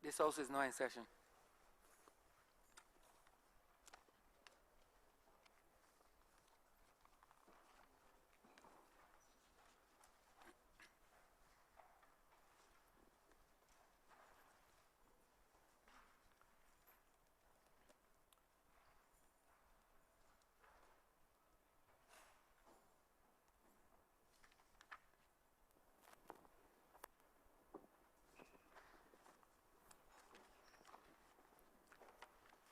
This House is now in session.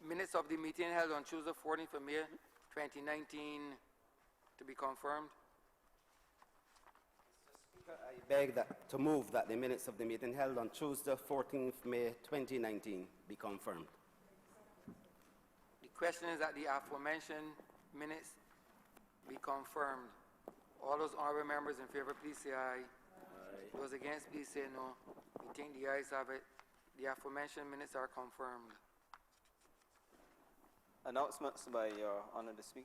Minutes of the meeting held on Tuesday, 14th of May, 2019, to be confirmed. I beg to move that the minutes of the meeting held on Tuesday, 14th May 2019 be confirmed. The question is that the aforementioned minutes be confirmed. All those honorable members in favor, please say aye. Aye. Those against, please say no. We think the ayes have it. The aforementioned minutes are confirmed. Announcements by Your Honor the Speaker.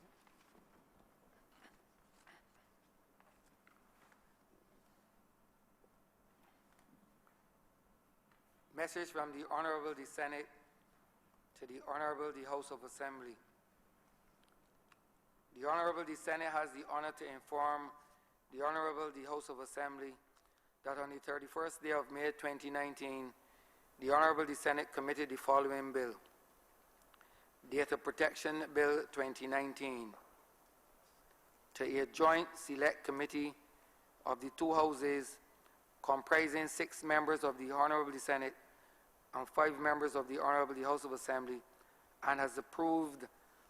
Message from the Honourable the Senate to the Honourable the House of Assembly. The Honourable the Senate has the honour to inform the Honourable the House of Assembly that on the 31st day of May 2019, the Honourable the Senate committed the following bill. Data Protection Bill 2019 to a joint select committee of the two houses comprising 6 members of the Honourable the Senate and 5 members of the Honourable the House of Assembly, and has approved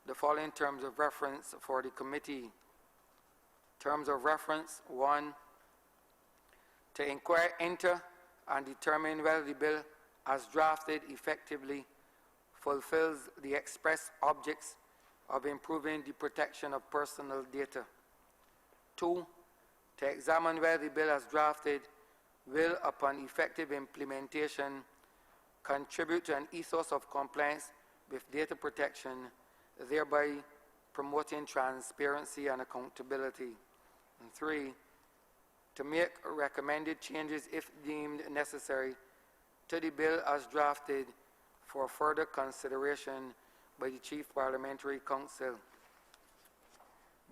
the following terms of reference for the committee. Terms of reference: 1, to inquire into and determine whether the bill as drafted effectively fulfills the express objects of improving the protection of personal data. 2, to examine whether the bill as drafted will, upon effective implementation, contribute to an ethos of compliance with data protection, thereby promoting transparency and accountability. And 3, to make recommended changes, if deemed necessary, to the bill as drafted for further consideration by the Chief Parliamentary Counsel.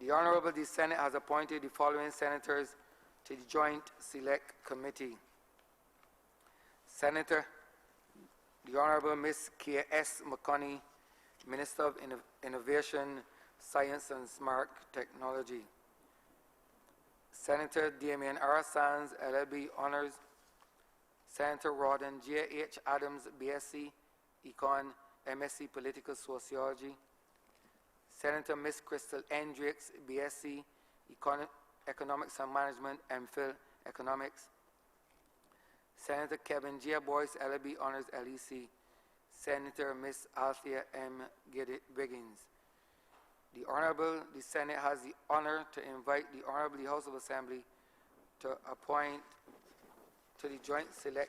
The Honourable the Senate has appointed the following senators to the Joint Select Committee. Senator, the Honourable Ms. K.S. McConney, Minister of Innovation, Science and Smart Technology. Senator Damien R. Sands, LLB Honours. Senator Rawdon J.H. Adams, BSc, Econ, MSc Political Sociology. Senator Ms. Crystal N. Drakes, BSc, Economics and Management, MPhil, Economics. Senator Kevin J. Boyce, LLB Honours, LEC. Senator Ms. Althea M. Wiggins. The Honourable the Senate has the honour to invite the Honourable the House of Assembly to appoint to the Joint Select,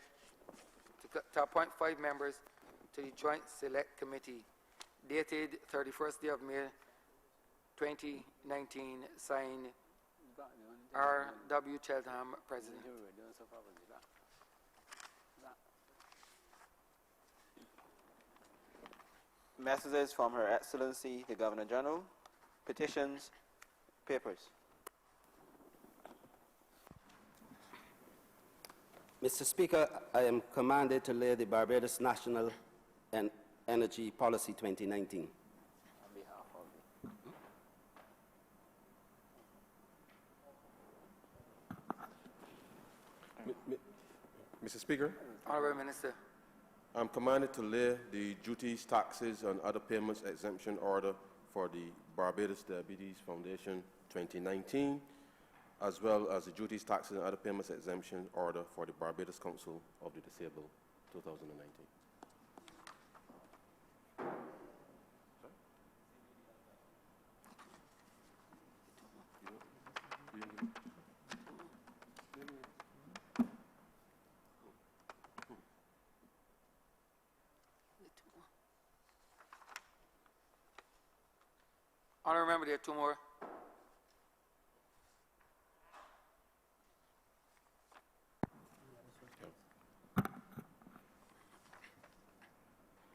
to appoint 5 members to the Joint Select Committee, dated 31st day of May 2019, signed R.W. Cheltenham, President. Messages from Her Excellency the Governor General. Petitions, papers. Mr. Speaker, I am commanded to lay the Barbados National and Energy Policy 2019. On behalf of Mr. Speaker, Honourable Minister. I'm commanded to lay the duties, taxes, and other payments exemption order for the Barbados Diabetes Foundation 2019, as well as the duties, taxes, and other payments exemption order for the Barbados Council of the Disabled 2019. Honourable member, there are 2 more.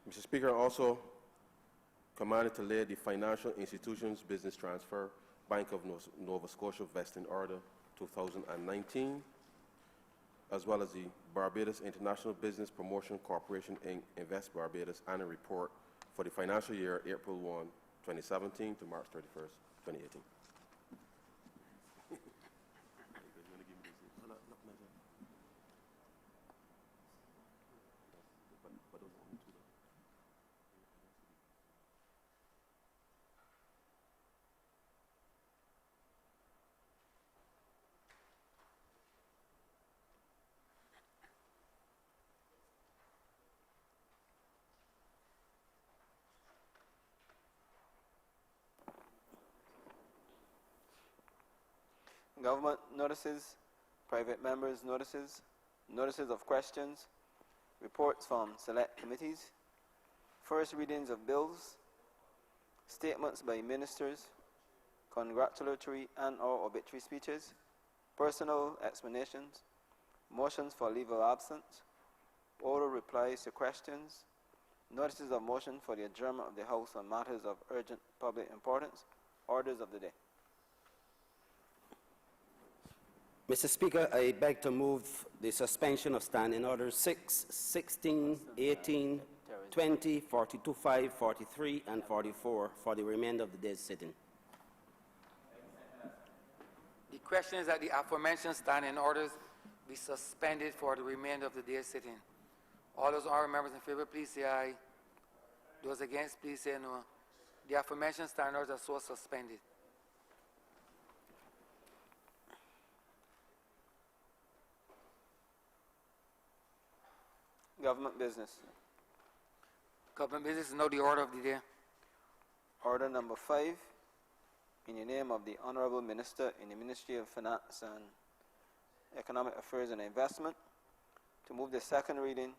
Mr. Speaker, also commanded to lay the Financial Institutions Business Transfer Bank of Nova Scotia Vesting Order 2019, as well as the Barbados International Business Promotion Corporation Inc. Invest Barbados Annual Report for the financial year April 1, 2017 to March 31st, 2018. Government notices, private members' notices, notices of questions, reports from select committees, first readings of bills, statements by ministers, congratulatory and/or obituary speeches, personal explanations, motions for leave of absence, oral replies to questions, notices of motion for the adjournment of the House on matters of urgent public importance, orders of the day. Mr. Speaker, I beg to move the suspension of Standing Orders 6, 16, 18, 20, 42, 5, 43, and 44 for the remainder of the day's sitting. The question is that the aforementioned standing orders be suspended for the remainder of the day's sitting. All those honorable members in favor, please say aye. Those against, please say no. The aforementioned standing orders are so suspended. Government business. Government business is now the order of the day. Order number 5, in the name of the Honourable Minister in the Ministry of Finance and Economic Affairs and Investment, to move the second reading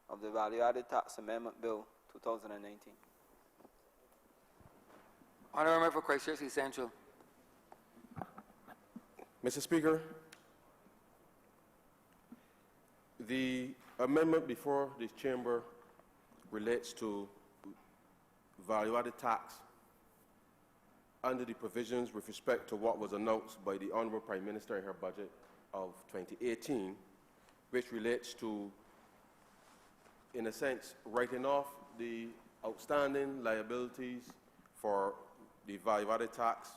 of the Value-Added Tax Amendment Bill 2019. Honourable Member for Christchurch Central. Mr. Speaker, the amendment before this chamber relates to value-added tax under the provisions with respect to what was announced by the Honourable Prime Minister in her budget of 2018, which relates to, in a sense, writing off the outstanding liabilities for the value-added tax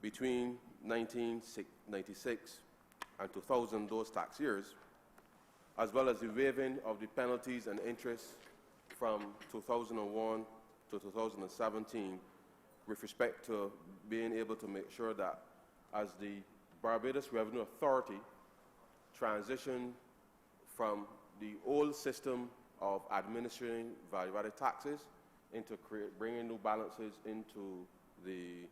between 1996 and 2000, those tax years, as well as the waiving of the penalties and interest from 2001 to 2017 with respect to being able to make sure that as the Barbados Revenue Authority transitioned from the old system of administering value-added taxes into bringing new balances into the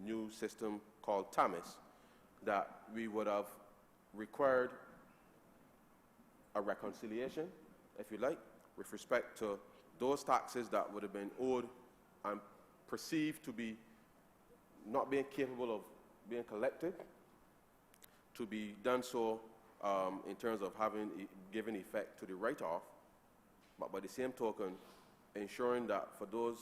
new system called TAMIS, that we would have required a reconciliation, if you like, with respect to those taxes that would have been owed and perceived to be not being capable of being collected, to be done so in terms of having given effect to the write-off, but by the same token, ensuring that for those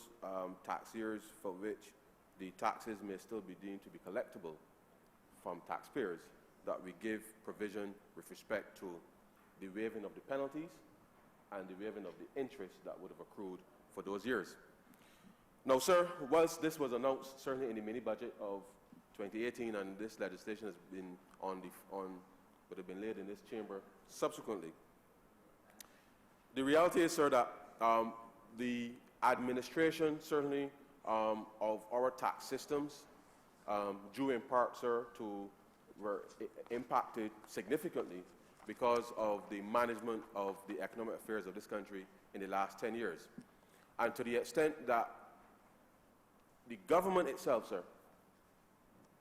tax years for which the taxes may still be deemed to be collectible from taxpayers, that we give provision with respect to the waiving of the penalties and the waiving of the interest that would have accrued for those years. Now, sir, whilst this was announced certainly in the mini budget of 2018, and this legislation has been would have been laid in this chamber subsequently, the reality is, sir, that the administration certainly of our tax systems, due in part, sir, were impacted significantly because of the management of the economic affairs of this country in the last 10 years. And to the extent that the government itself, sir,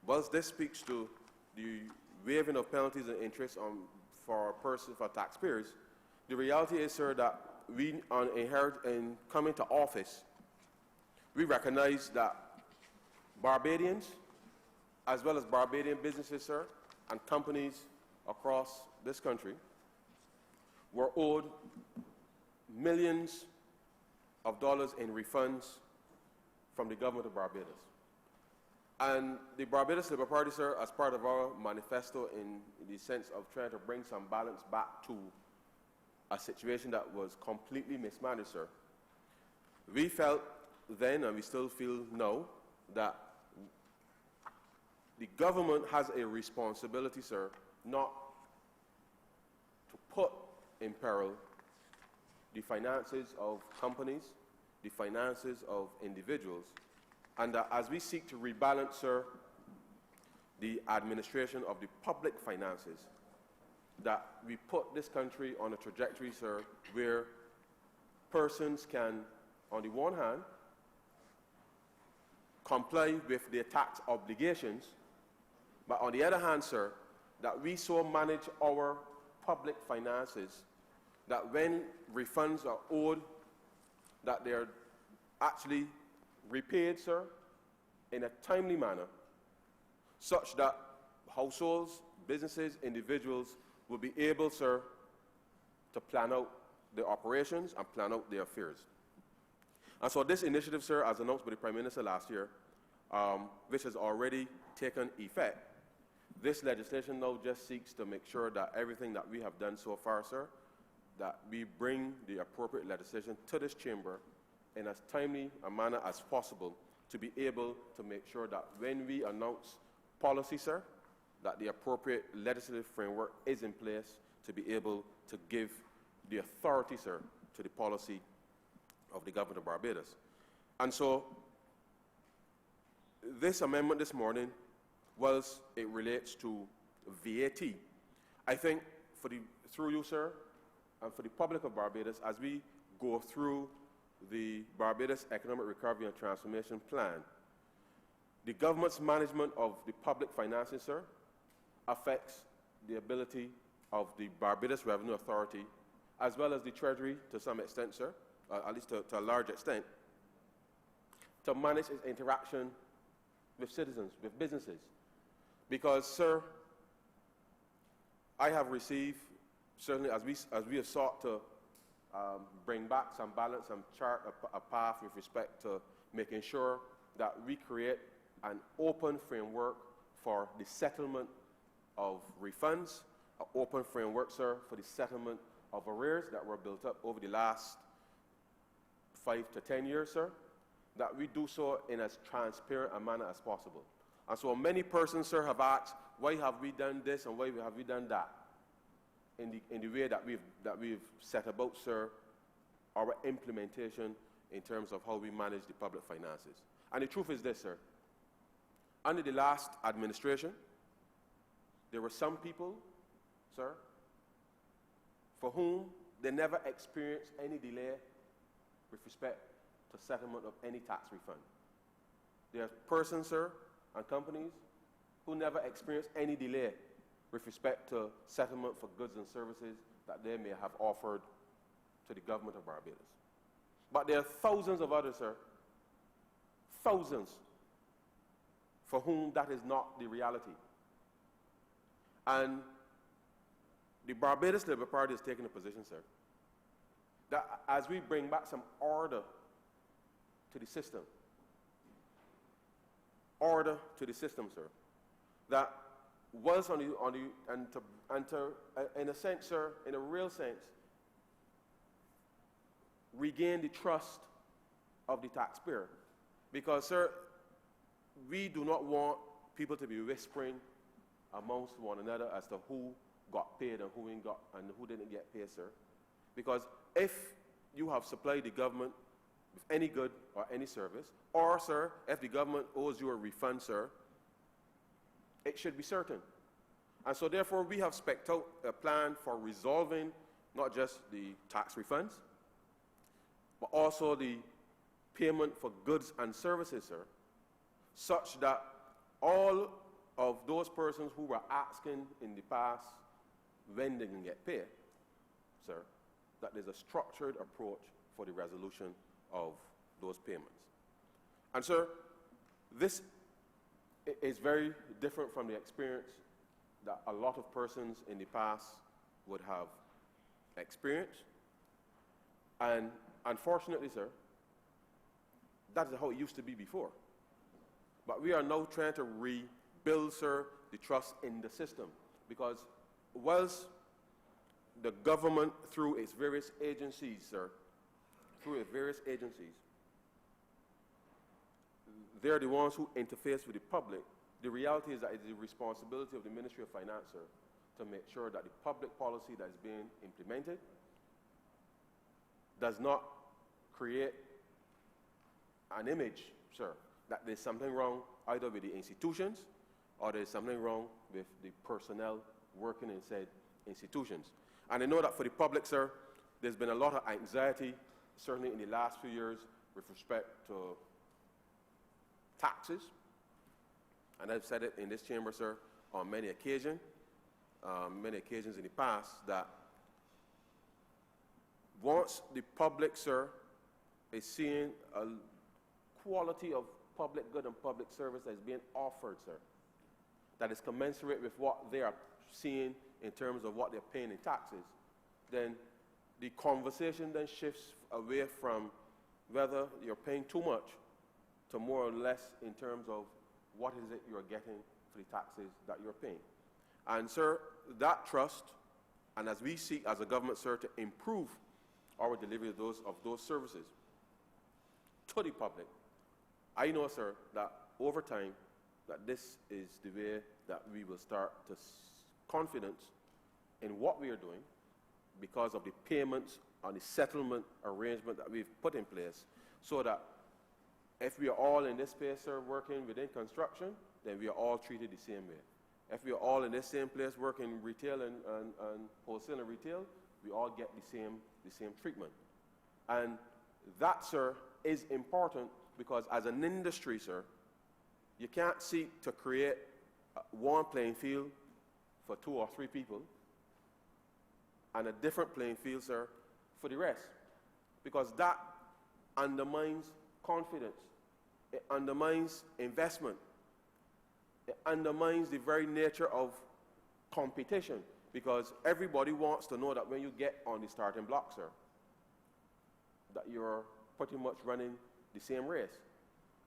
whilst this speaks to the waiving of penalties and interest for taxpayers, the reality is, sir, that we in coming to office, we recognize that Barbadians, as well as Barbadian businesses, sir, and companies across this country, were owed millions of dollars in refunds from the government of Barbados. And the Barbados Labour Party, sir, as part of our manifesto in the sense of trying to bring some balance back to a situation that was completely mismanaged, sir, we felt then, and we still feel now, that the government has a responsibility, sir, not to put in peril the finances of companies, the finances of individuals, and that as we seek to rebalance, sir, the administration of the public finances, that we put this country on a trajectory, sir, where persons can, on the one hand, comply with their tax obligations, but on the other hand, sir, that we so manage our public finances that when refunds are owed, that they are actually repaid, sir, in a timely manner, such that households, businesses, individuals will be able, sir, to plan out their operations and plan out their affairs. And so this initiative, sir, as announced by the Prime Minister last year, which has already taken effect, this legislation now just seeks to make sure that everything that we have done so far, sir, that we bring the appropriate legislation to this chamber in as timely a manner as possible to be able to make sure that when we announce policy, sir, that the appropriate legislative framework is in place to be able to give the authority, sir, to the policy of the government of Barbados. And so this amendment this morning, whilst it relates to VAT, I think through you, sir, and for the public of Barbados, as we go through the Barbados Economic Recovery and Transformation Plan, the government's management of the public finances, sir, affects the ability of the Barbados Revenue Authority, as well as the Treasury to some extent, sir, at least to a large extent, to manage its interaction with citizens, with businesses. Because, sir, I have received, certainly as we have sought to bring back some balance and chart a path with respect to making sure that we create an open framework for the settlement of refunds, an open framework, sir, for the settlement of arrears that were built up over the last 5 to 10 years, sir, that we do so in as transparent a manner as possible. And so many persons, sir, have asked, why have we done this and why have we done that? In the way that we've set about, sir, our implementation in terms of how we manage the public finances. And the truth is this, sir. Under the last administration, there were some people, sir, for whom they never experienced any delay with respect to settlement of any tax refund. There are persons, sir, and companies who never experienced any delay with respect to settlement for goods and services that they may have offered to the government of Barbados. But there are thousands of others, sir, thousands, for whom that is not the reality. And the Barbados Labour Party has taken a position, sir, that as we bring back some order to the system, sir, that was in a sense, sir, in a real sense, regain the trust of the taxpayer. Because, sir, we do not want people to be whispering amongst one another as to who got paid and who didn't get paid, sir. Because if you have supplied the government with any good or any service, or, sir, if the government owes you a refund, sir, it should be certain. And so, therefore, we have spec'd out a plan for resolving not just the tax refunds, but also the payment for goods and services, sir, such that all of those persons who were asking in the past when they can get paid, sir, that there's a structured approach for the resolution of those payments. And, sir, this is very different from the experience that a lot of persons in the past would have experienced. And unfortunately, sir, that is how it used to be before. But we are now trying to rebuild, sir, the trust in the system. Because whilst the government, through its various agencies, sir, they're the ones who interface with the public, the reality is that it's the responsibility of the Ministry of Finance, sir, to make sure that the public policy that is being implemented does not create an image, sir, that there's something wrong either with the institutions or there's something wrong with the personnel working in said institutions. And I know that for the public, sir, there's been a lot of anxiety, certainly in the last few years, with respect to taxes. And I've said it in this chamber, sir, on many occasions in the past, that once the public, sir, is seeing a quality of public good and public service that is being offered, sir, that is commensurate with what they are seeing in terms of what they're paying in taxes, then the conversation then shifts away from whether you're paying too much to more or less in terms of what is it you're getting for the taxes that you're paying. And, sir, that trust, and as we seek as a government, sir, to improve our delivery of those services to the public, I know, sir, that over time, that this is the way that we will start to confidence in what we are doing because of the payments and the settlement arrangement that we've put in place, so that if we are all in this space, sir, working within construction, then we are all treated the same way. If we are all in this same place working retail and wholesale and retail, we all get the same treatment. And that, sir, is important because as an industry, sir, you can't seek to create one playing field for 2 or 3 people and a different playing field, sir, for the rest. Because that undermines confidence. It undermines investment. It undermines the very nature of competition, because everybody wants to know that when you get on the starting block, sir, that you're pretty much running the same race.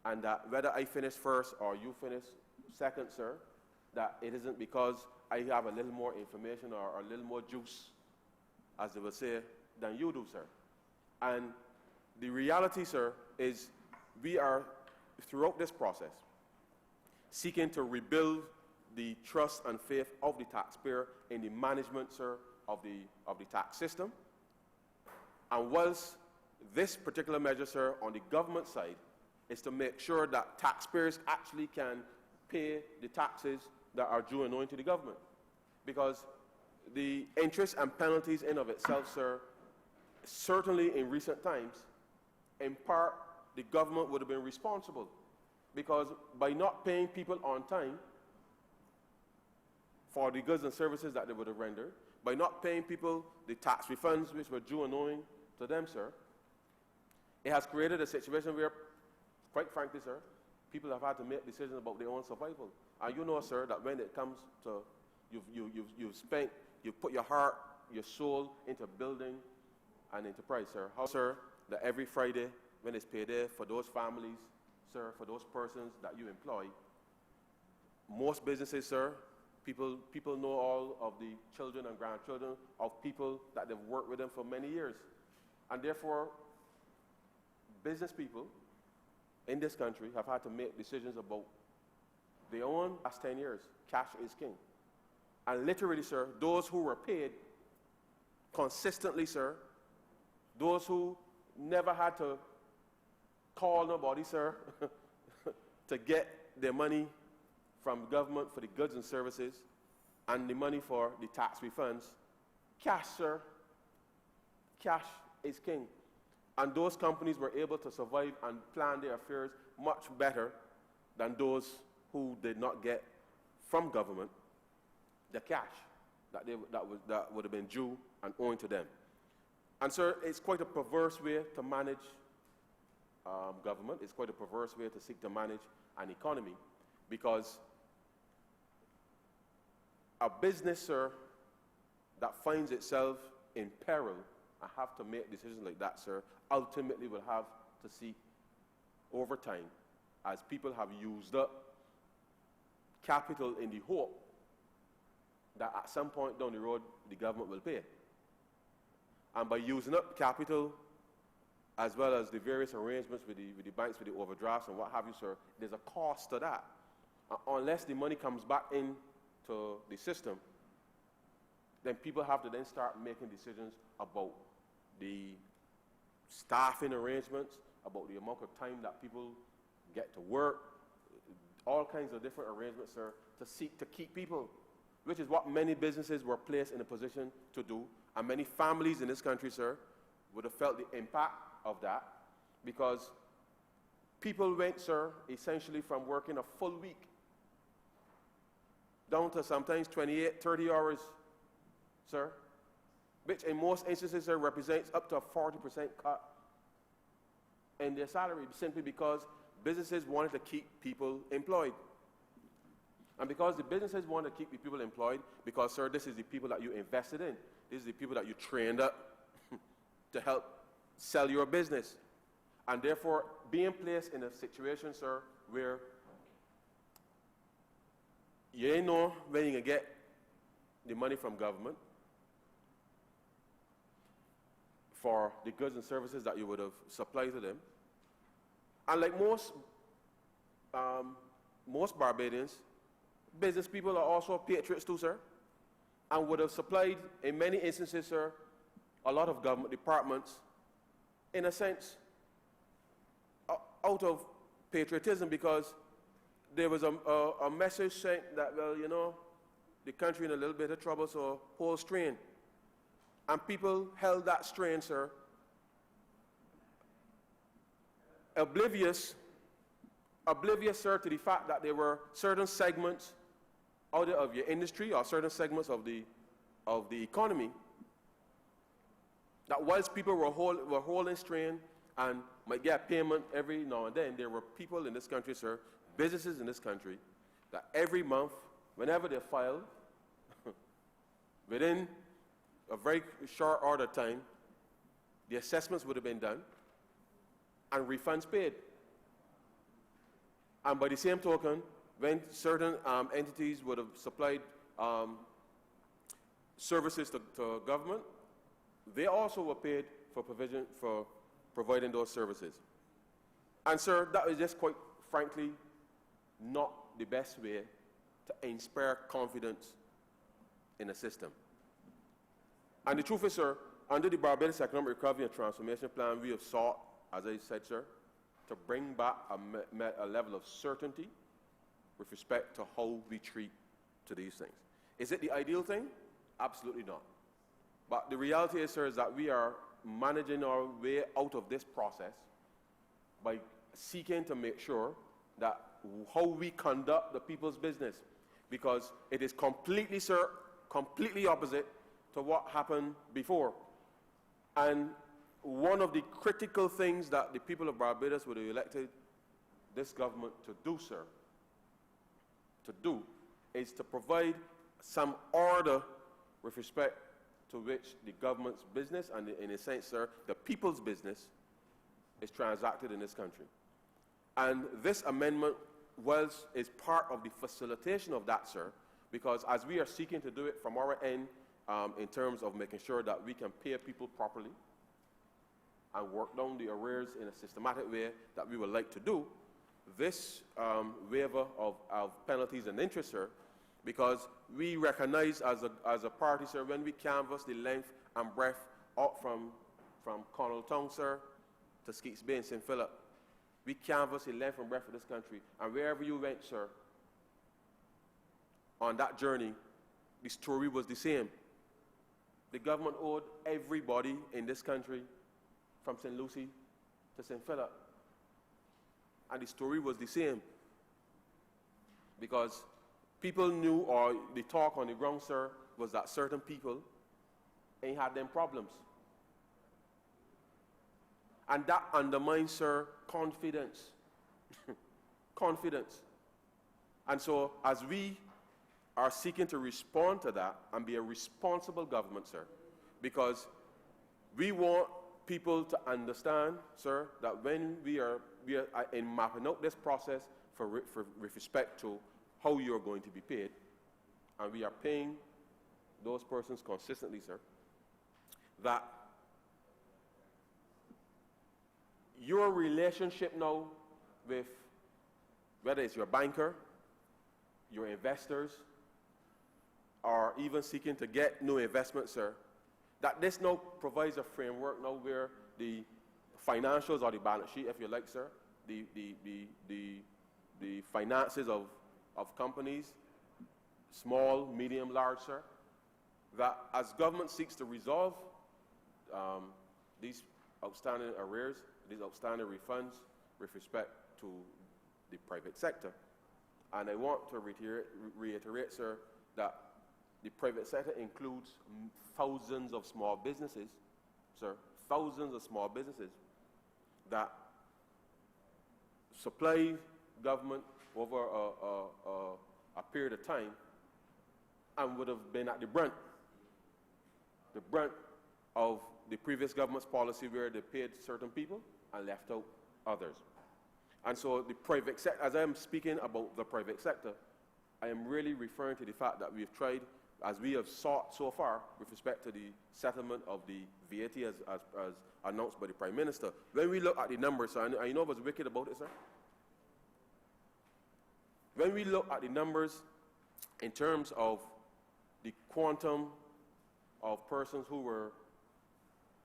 And that whether I finish first or you finish second, sir, that it isn't because I have a little more information or a little more juice, as they will say, than you do, sir. And the reality, sir, is we are, throughout this process, seeking to rebuild the trust and faith of the taxpayer in the management, sir, of the tax system. And whilst this particular measure, sir, on the government side, is to make sure that taxpayers actually can pay the taxes that are due and owing to the government. Because the interest and penalties in of itself, sir, certainly in recent times, in part, the government would have been responsible. Because by not paying people on time for the goods and services that they would have rendered, by not paying people the tax refunds which were due and owing to them, sir, it has created a situation where, quite frankly, sir, people have had to make decisions about their own survival. And you know, sir, that when it comes to, you've put your heart, your soul into building an enterprise, sir. How, sir, that every Friday when it's payday for those families, sir, for those persons that you employ, most businesses, sir, people know all of the children and grandchildren of people that they've worked with them for many years. And therefore, business people in this country have had to make decisions about their own last 10 years. Cash is king. And literally, sir, those who were paid consistently, sir, those who never had to call nobody, sir, to get their money from government for the goods and services and the money for the tax refunds, cash, sir, cash is king. And those companies were able to survive and plan their affairs much better than those who did not get from government the cash that would have been due and owing to them. And, sir, it's quite a perverse way to manage government. It's quite a perverse way to seek to manage an economy, because a business, sir, that finds itself in peril and have to make decisions like that, sir, ultimately will have to seek over time as people have used up capital in the hope that at some point down the road the government will pay. And by using up capital as well as the various arrangements with the banks, with the overdrafts and what have you, sir, there's a cost to that. Unless the money comes back into the system, then people have to then start making decisions about the staffing arrangements, about the amount of time that people get to work, all kinds of different arrangements, sir, to seek to keep people, which is what many businesses were placed in a position to do. And many families in this country, sir, would have felt the impact of that, because people went, sir, essentially from working a full week down to sometimes 28, 30 hours, sir, which in most instances, sir, represents up to a 40% cut in their salary, simply because businesses wanted to keep people employed. And because the businesses want to keep the people employed, because, sir, this is the people that you invested in. This is the people that you trained up to help sell your business. And therefore, being placed in a situation, sir, where you ain't know when you can get the money from government for the goods and services that you would have supplied to them. And like most Barbadians, business people are also patriots too, sir, and would have supplied, in many instances, sir, a lot of government departments, in a sense, out of patriotism, because there was a message saying that, well, you know, the country in a little bit of trouble, so hold strain. And people held that strain, sir, oblivious, sir, to the fact that there were certain segments out of your industry or certain segments of the economy that whilst people were holding strain and might get payment every now and then, there were people in this country, sir, businesses in this country, that every month, whenever they filed, within a very short order of time, the assessments would have been done and refunds paid. And by the same token, when certain entities would have supplied services to government, they also were paid for providing those services. And sir, that is just quite frankly not the best way to inspire confidence in a system. And the truth is, sir, under the Barbados Economic Recovery and Transformation Plan, we have sought, as I said, sir, to bring back a level of certainty with respect to how we treat to these things. Is it the ideal thing? Absolutely not. But the reality is, sir, is that we are managing our way out of this process by seeking to make sure that how we conduct the people's business, because it is completely, sir, completely opposite to what happened before. And one of the critical things that the people of Barbados would have elected this government to do, sir, is to provide some order with respect to which the government's business and, in a sense, sir, the people's business is transacted in this country. And this amendment is part of the facilitation of that, sir, because as we are seeking to do it from our end in terms of making sure that we can pay people properly and work down the arrears in a systematic way that we would like to do, this waiver of penalties and interest, sir, because we recognize as a party, sir, when we canvass the length and breadth out from Connell Town, sir, to Skeets Bay and St. Philip, we canvass the length and breadth of this country. And wherever you went, sir, on that journey, the story was the same. The government owed everybody in this country from St. Lucie to St. Philip. And the story was the same. Because people knew, or the talk on the ground, sir, was that certain people ain't had them problems. And that undermines, sir, confidence. Confidence. And so, as we are seeking to respond to that and be a responsible government, sir, because we want people to understand, sir, that when we are in mapping out this process with respect to how you're going to be paid, and we are paying those persons consistently, sir, that your relationship now with, whether it's your banker, your investors, or even seeking to get new investment, sir, that this now provides a framework now where the financials or the balance sheet, if you like, sir, the finances of companies, small, medium, large, sir, that as government seeks to resolve these outstanding arrears, these outstanding refunds with respect to the private sector. And I want to reiterate, sir, that the private sector includes thousands of small businesses, sir, thousands of small businesses that supply government over a period of time and would have been at the brunt of the previous government's policy where they paid certain people and left out others. And so the private sector, as I am speaking about the private sector, I am really referring to the fact that we have tried, as we have sought so far with respect to the settlement of the VAT as announced by the Prime Minister. When we look at the numbers, sir, and you know what's wicked about it, sir? When we look at the numbers in terms of the quantum of persons who were,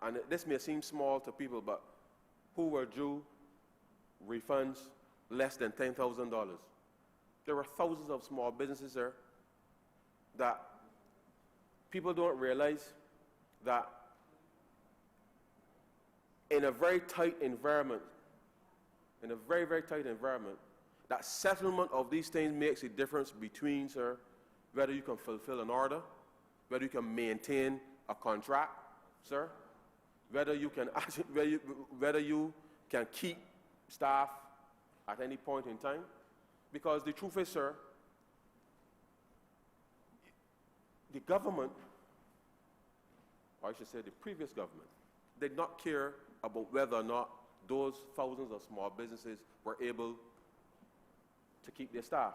and this may seem small to people, but who were due refunds less than $10,000. There were thousands of small businesses there that people don't realize that in a very tight environment, that settlement of these things makes a difference between, sir, whether you can fulfill an order, whether you can maintain a contract, sir, whether you can keep staff at any point in time. Because the truth is, sir, the government, or I should say the previous government, did not care about whether or not those thousands of small businesses were able to keep their staff,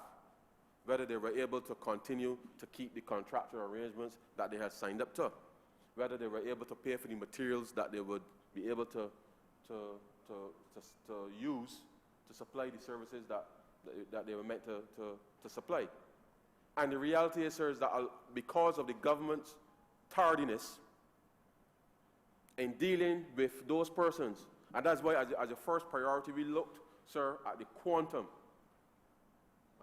whether they were able to continue to keep the contractual arrangements that they had signed up to, whether they were able to pay for the materials that they would be able to use to supply the services that they were meant to supply. And the reality is, sir, is that because of the government's tardiness in dealing with those persons, and that's why as a first priority we looked, sir, at the quantum.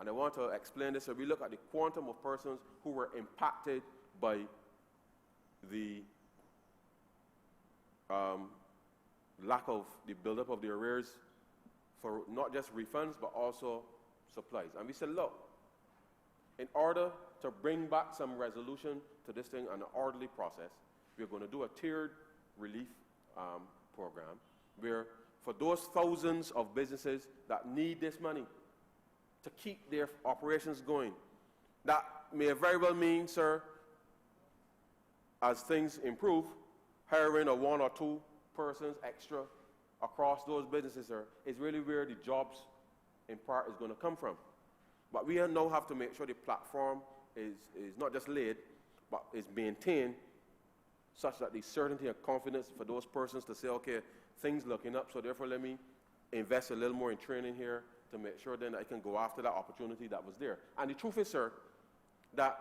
And I want to explain this, sir. We look at the quantum of persons who were impacted by the lack of the buildup of the arrears for not just refunds but also supplies. And we said, look, in order to bring back some resolution to this thing and an orderly process, we're going to do a tiered relief program where for those thousands of businesses that need this money to keep their operations going, that may very well mean, sir, as things improve, hiring a one or two persons extra across those businesses, sir, is really where the jobs in part is going to come from. But we now have to make sure the platform is not just laid, but is maintained such that the certainty and confidence for those persons to say, okay, things looking up, so therefore let me invest a little more in training here to make sure then I can go after that opportunity that was there. And the truth is, sir, that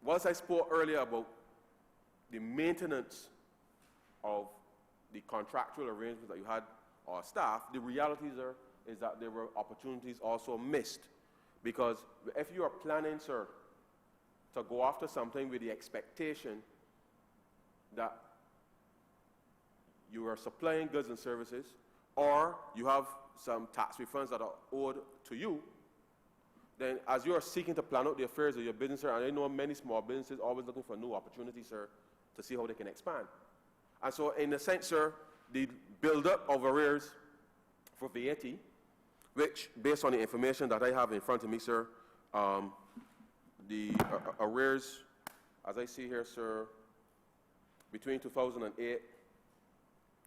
once I spoke earlier about the maintenance of the contractual arrangements that you had or staff, the reality, sir, is that there were opportunities also missed. Because if you are planning, sir, to go after something with the expectation that you are supplying goods and services, or you have some tax refunds that are owed to you, then as you are seeking to plan out the affairs of your business, sir, and I know many small businesses always looking for new opportunities, sir, to see how they can expand. And so in a sense, sir, the build-up of arrears for VAT, which, based on the information that I have in front of me, sir, the arrears, as I see here, sir, between 2008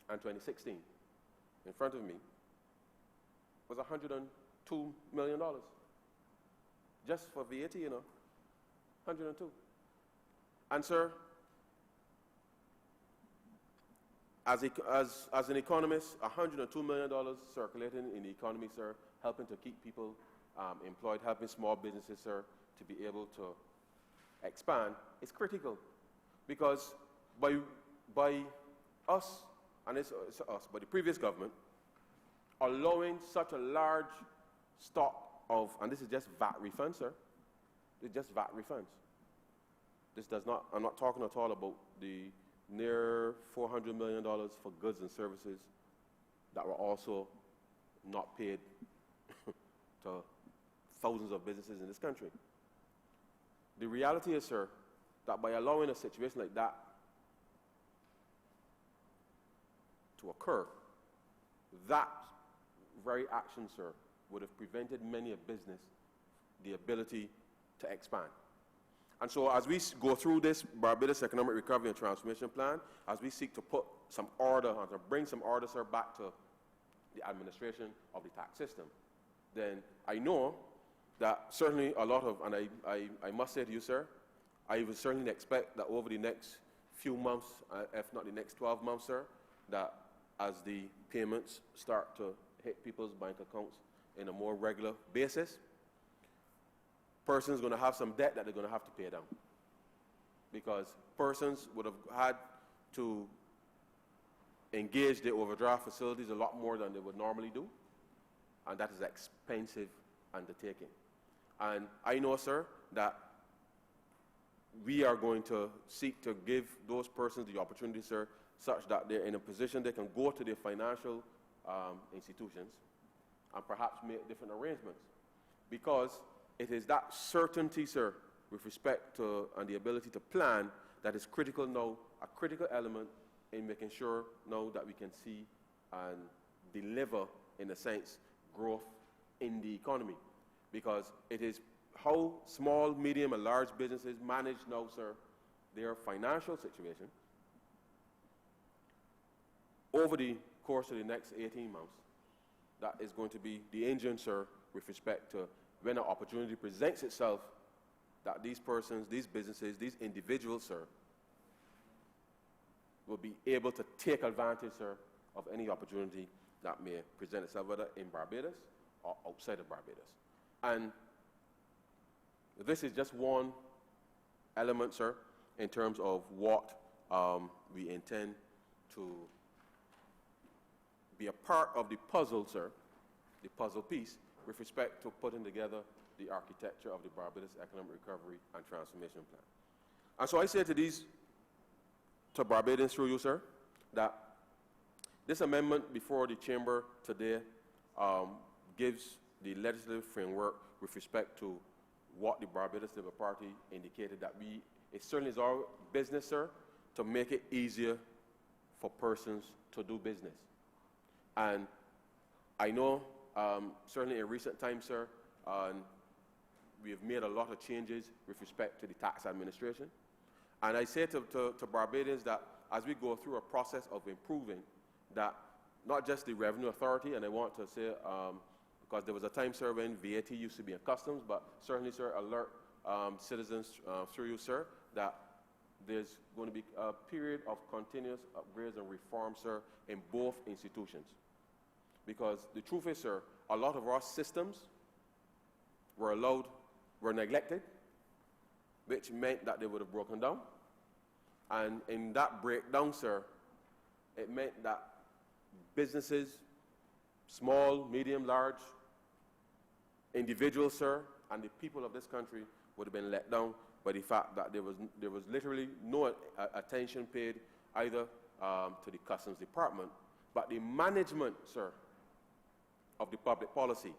and 2016, in front of me, was $102 million. Just for VAT, you know, 102. And sir, as an economist, $102 million circulating in the economy, sir, helping to keep people employed, helping small businesses, sir, to be able to expand is critical. Because by us, and it's us, but the previous government, allowing such a large stock of, and this is just VAT refunds, sir. It's just VAT refunds. This does not, I'm not talking at all about the near $400 million for goods and services that were also not paid to thousands of businesses in this country. The reality is, sir, that by allowing a situation like that to occur, that very action, sir, would have prevented many a business the ability to expand. And so as we go through this Barbados Economic Recovery and Transformation Plan, as we seek to put some order, and to bring some order, sir, back to the administration of the tax system, then I know that certainly a lot of, and I must say to you, sir, I would certainly expect that over the next few months, if not the next 12 months, sir, that as the payments start to hit people's bank accounts in a more regular basis, persons going to have some debt that they're going to have to pay down. Because persons would have had to engage their overdraft facilities a lot more than they would normally do, and that is an expensive undertaking. And I know, sir, that we are going to seek to give those persons the opportunity, sir, such that they're in a position they can go to their financial institutions and perhaps make different arrangements. Because it is that certainty, sir, with respect to and the ability to plan that is critical now, a critical element in making sure now that we can see and deliver, in a sense, growth in the economy. Because it is how small, medium, and large businesses manage now, sir, their financial situation over the course of the next 18 months. That is going to be the engine, sir, with respect to when an opportunity presents itself, that these persons, these businesses, these individuals, sir, will be able to take advantage, sir, of any opportunity that may present itself, whether in Barbados or outside of Barbados. And this is just one element, sir, in terms of what we intend to be a part of the puzzle, sir, the puzzle piece, with respect to putting together the architecture of the Barbados Economic Recovery and Transformation Plan. And so I say to Barbadians through you, sir, that this amendment before the Chamber today gives the legislative framework with respect to what the Barbados Labour Party indicated that it certainly is our business, sir, to make it easier for persons to do business. And I know, certainly in recent times, sir, we have made a lot of changes with respect to the tax administration. And I say to Barbadians that as we go through a process of improving, that not just the Revenue Authority, and I want to say, because there was a time, sir, when VAT used to be in customs, but certainly, sir, alert citizens through you, sir, that there's going to be a period of continuous upgrades and reform, sir, in both institutions. Because the truth is, sir, a lot of our systems were neglected, which meant that they would have broken down. And in that breakdown, sir, it meant that businesses, small, medium, large, individuals, sir, and the people of this country would have been let down by the fact that there was literally no attention paid either to the Customs Department, but the management, sir, of the public policy,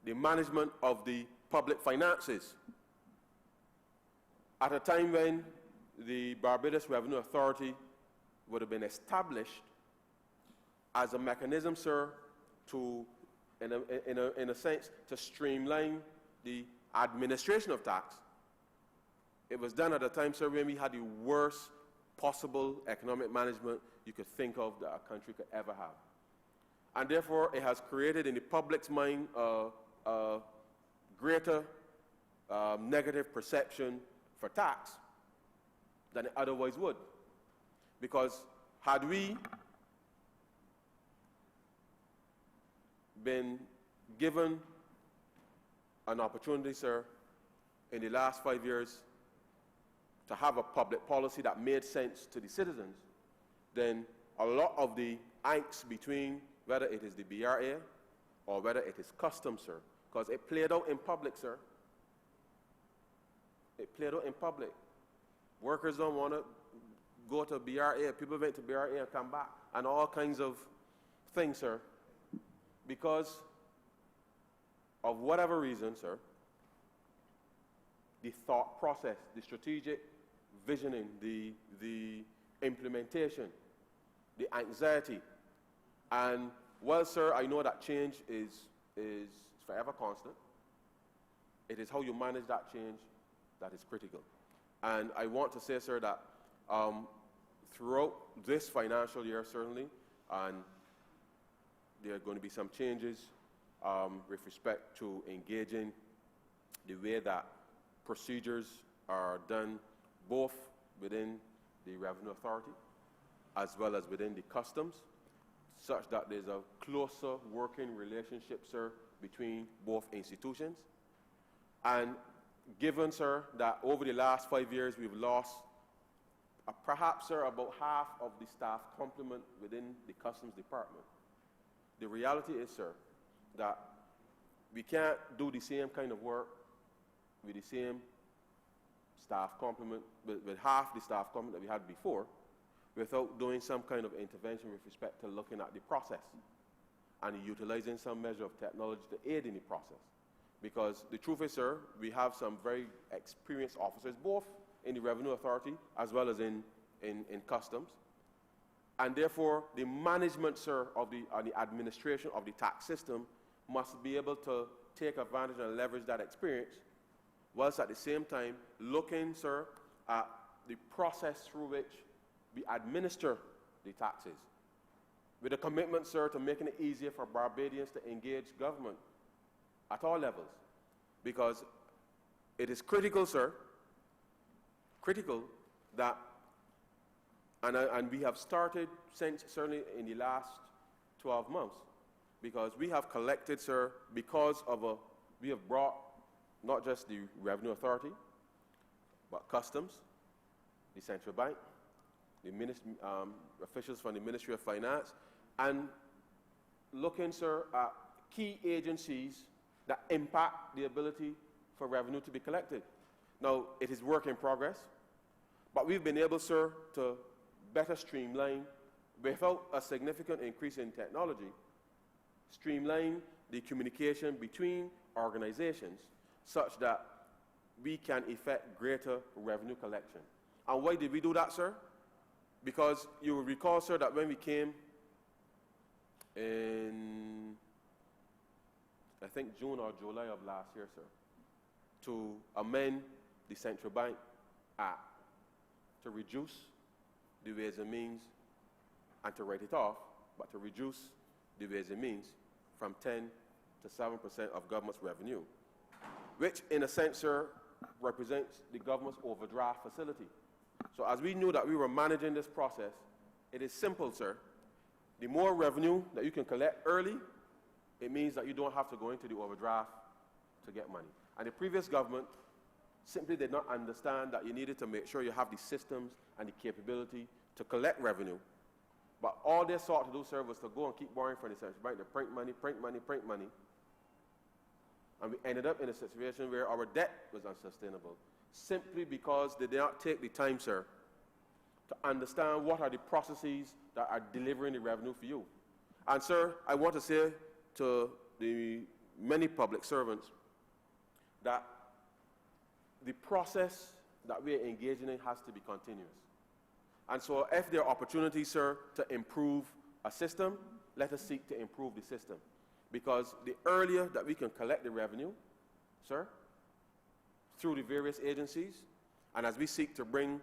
the management of the public finances. At a time when the Barbados Revenue Authority would have been established as a mechanism, sir, to, in a sense, to streamline the administration of tax. It was done at a time, sir, when we had the worst possible economic management you could think of that a country could ever have. And therefore, it has created in the public's mind a greater negative perception for tax than it otherwise would. Because had we been given an opportunity, sir, in the last 5 years to have a public policy that made sense to the citizens, then a lot of the angst between whether it is the BRA or whether it is customs, sir, because it played out in public, sir. It played out in public. Workers don't want to go to BRA. People went to BRA and come back, and all kinds of things, sir, because of whatever reason, sir, the thought process, the strategic visioning, the implementation, the anxiety. And well, sir, I know that change is forever constant. It is how you manage that change that is critical. And I want to say, sir, that throughout this financial year, certainly, and there are going to be some changes with respect to engaging the way that procedures are done both within the Revenue Authority as well as within the customs, such that there's a closer working relationship, sir, between both institutions. And given, sir, that over the last 5 years we've lost perhaps, sir, about half of the staff complement within the Customs Department, the reality is, sir, that we can't do the same kind of work with the same staff complement, with half the staff complement that we had before, without doing some kind of intervention with respect to looking at the process and utilizing some measure of technology to aid in the process. Because the truth is, sir, we have some very experienced officers, both in the Revenue Authority as well as in Customs. And therefore, the management, sir, of the administration of the tax system must be able to take advantage and leverage that experience, whilst at the same time looking, sir, at the process through which we administer the taxes, with a commitment, sir, to making it easier for Barbadians to engage government at all levels. Because it is critical, sir, critical that, and we have started since certainly in the last 12 months, because we have collected, sir, because of we have brought not just the Revenue Authority, but Customs, the Central Bank, the officials from the Ministry of Finance, and looking, sir, at key agencies that impact the ability for revenue to be collected. Now, it is work in progress, but we've been able, sir, to better streamline, without a significant increase in technology, streamline the communication between organizations such that we can effect greater revenue collection. And why did we do that, sir? Because you will recall, sir, that when we came in, I think, June or July of last year, sir, to amend the Central Bank Act to reduce the Ways and Means, and to write it off, but to reduce the Ways and Means from 10 to 7% of government's revenue, which in a sense, sir, represents the government's overdraft facility. So as we knew that we were managing this process, it is simple, sir. The more revenue that you can collect early, it means that you don't have to go into the overdraft to get money. And the previous government simply did not understand that you needed to make sure you have the systems and the capability to collect revenue. But all they sought to do, sir, was to go and keep borrowing from the Central Bank, to print money, print money, print money. And we ended up in a situation where our debt was unsustainable, simply because they did not take the time, sir, to understand what are the processes that are delivering the revenue for you. And, sir, I want to say to the many public servants that the process that we are engaging in has to be continuous. And so if there are opportunities, sir, to improve a system, let us seek to improve the system. Because the earlier that we can collect the revenue, sir, through the various agencies, and as we seek to bring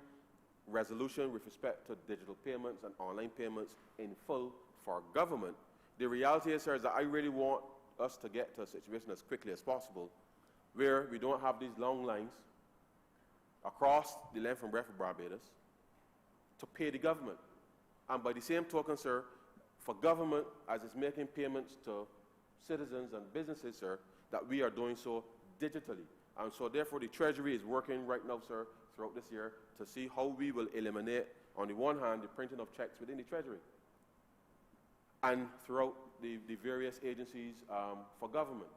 resolution with respect to digital payments and online payments in full for government. The reality is, sir, is that I really want us to get to a situation as quickly as possible where we don't have these long lines across the length and breadth of Barbados to pay the government. And by the same token, sir, for government, as it's making payments to citizens and businesses, sir, that we are doing so digitally. And so therefore the Treasury is working right now, sir, throughout this year to see how we will eliminate, on the one hand, the printing of checks within the Treasury and throughout the various agencies for government.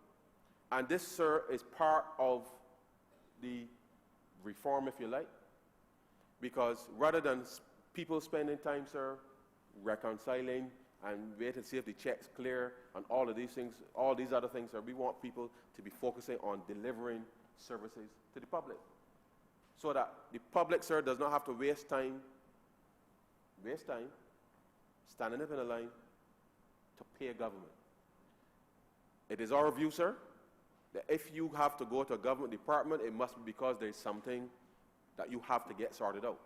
And this, sir, is part of the reform, if you like, because rather than people spending time, sir, reconciling and waiting to see if the check's clear and all of these things, all these other things, sir, we want people to be focusing on delivering services to the public so that the public, sir, does not have to waste time standing up in a line to pay a government. It is our view, sir, that if you have to go to a government department, it must be because there is something that you have to get sorted out.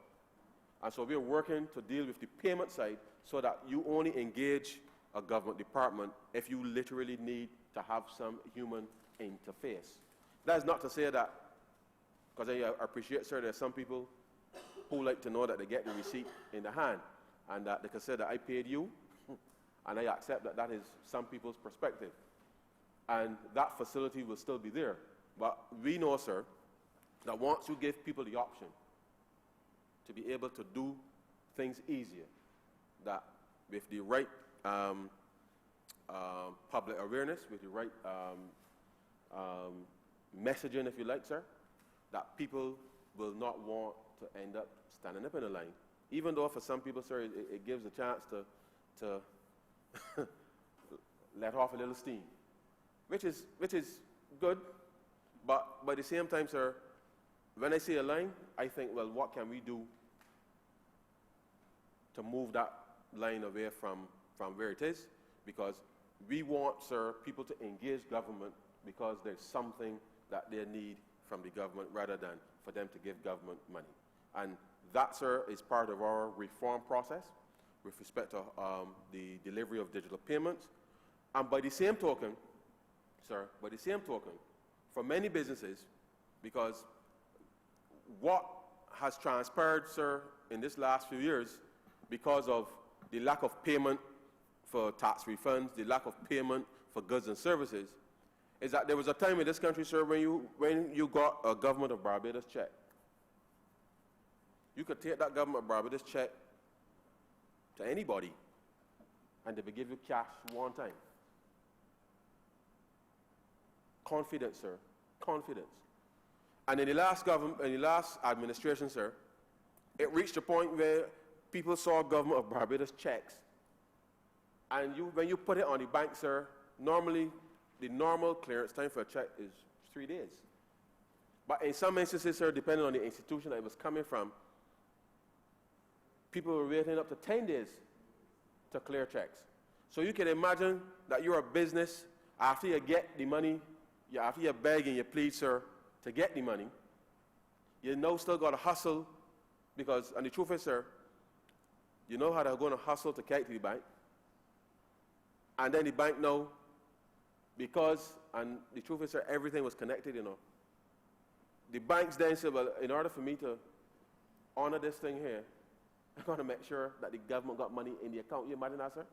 And so we are working to deal with the payment side so that you only engage a government department if you literally need to have some human interface. That is not to say that, because I appreciate, sir, there are some people who like to know that they get the receipt in the hand and that they can say that I paid you, and I accept that that is some people's perspective. And that facility will still be there. But we know, sir, that once you give people the option to be able to do things easier, that with the right public awareness, with the right messaging, if you like, sir, that people will not want to end up standing up in a line. Even though for some people, sir, it gives a chance to let off a little steam, which is good. But by the same time, sir, when I see a line, I think, well, what can we do to move that line away from where it is? Because we want, sir, people to engage government because there's something that they need from the government rather than for them to give government money. And that, sir, is part of our reform process with respect to the delivery of digital payments. And by the same token, sir, for many businesses, because what has transpired, sir, in this last few years, because of the lack of payment for tax refunds, the lack of payment for goods and services, is that there was a time in this country, sir, when you got a government of Barbados check. You could take that government of Barbados check to anybody, and they would give you cash one time. Confidence, sir, confidence. And in the last administration, sir, it reached a point where people saw government of Barbados checks, and when you put it on the bank, sir, normally the normal clearance time for a check is 3 days. But in some instances, sir, depending on the institution that it was coming from, people were waiting up to 10 days to clear checks. So you can imagine that you're a business, after you get the money, after you beg and you plead, sir, to get the money, you now still got to hustle because, and the truth is, sir, you know how they're going to hustle to get to the bank. And then the bank now, because, and the truth is, sir, everything was connected, you know. The banks then said, well, in order for me to honor this thing here, I'm going to make sure that the government got money in the account. You imagine that, sir?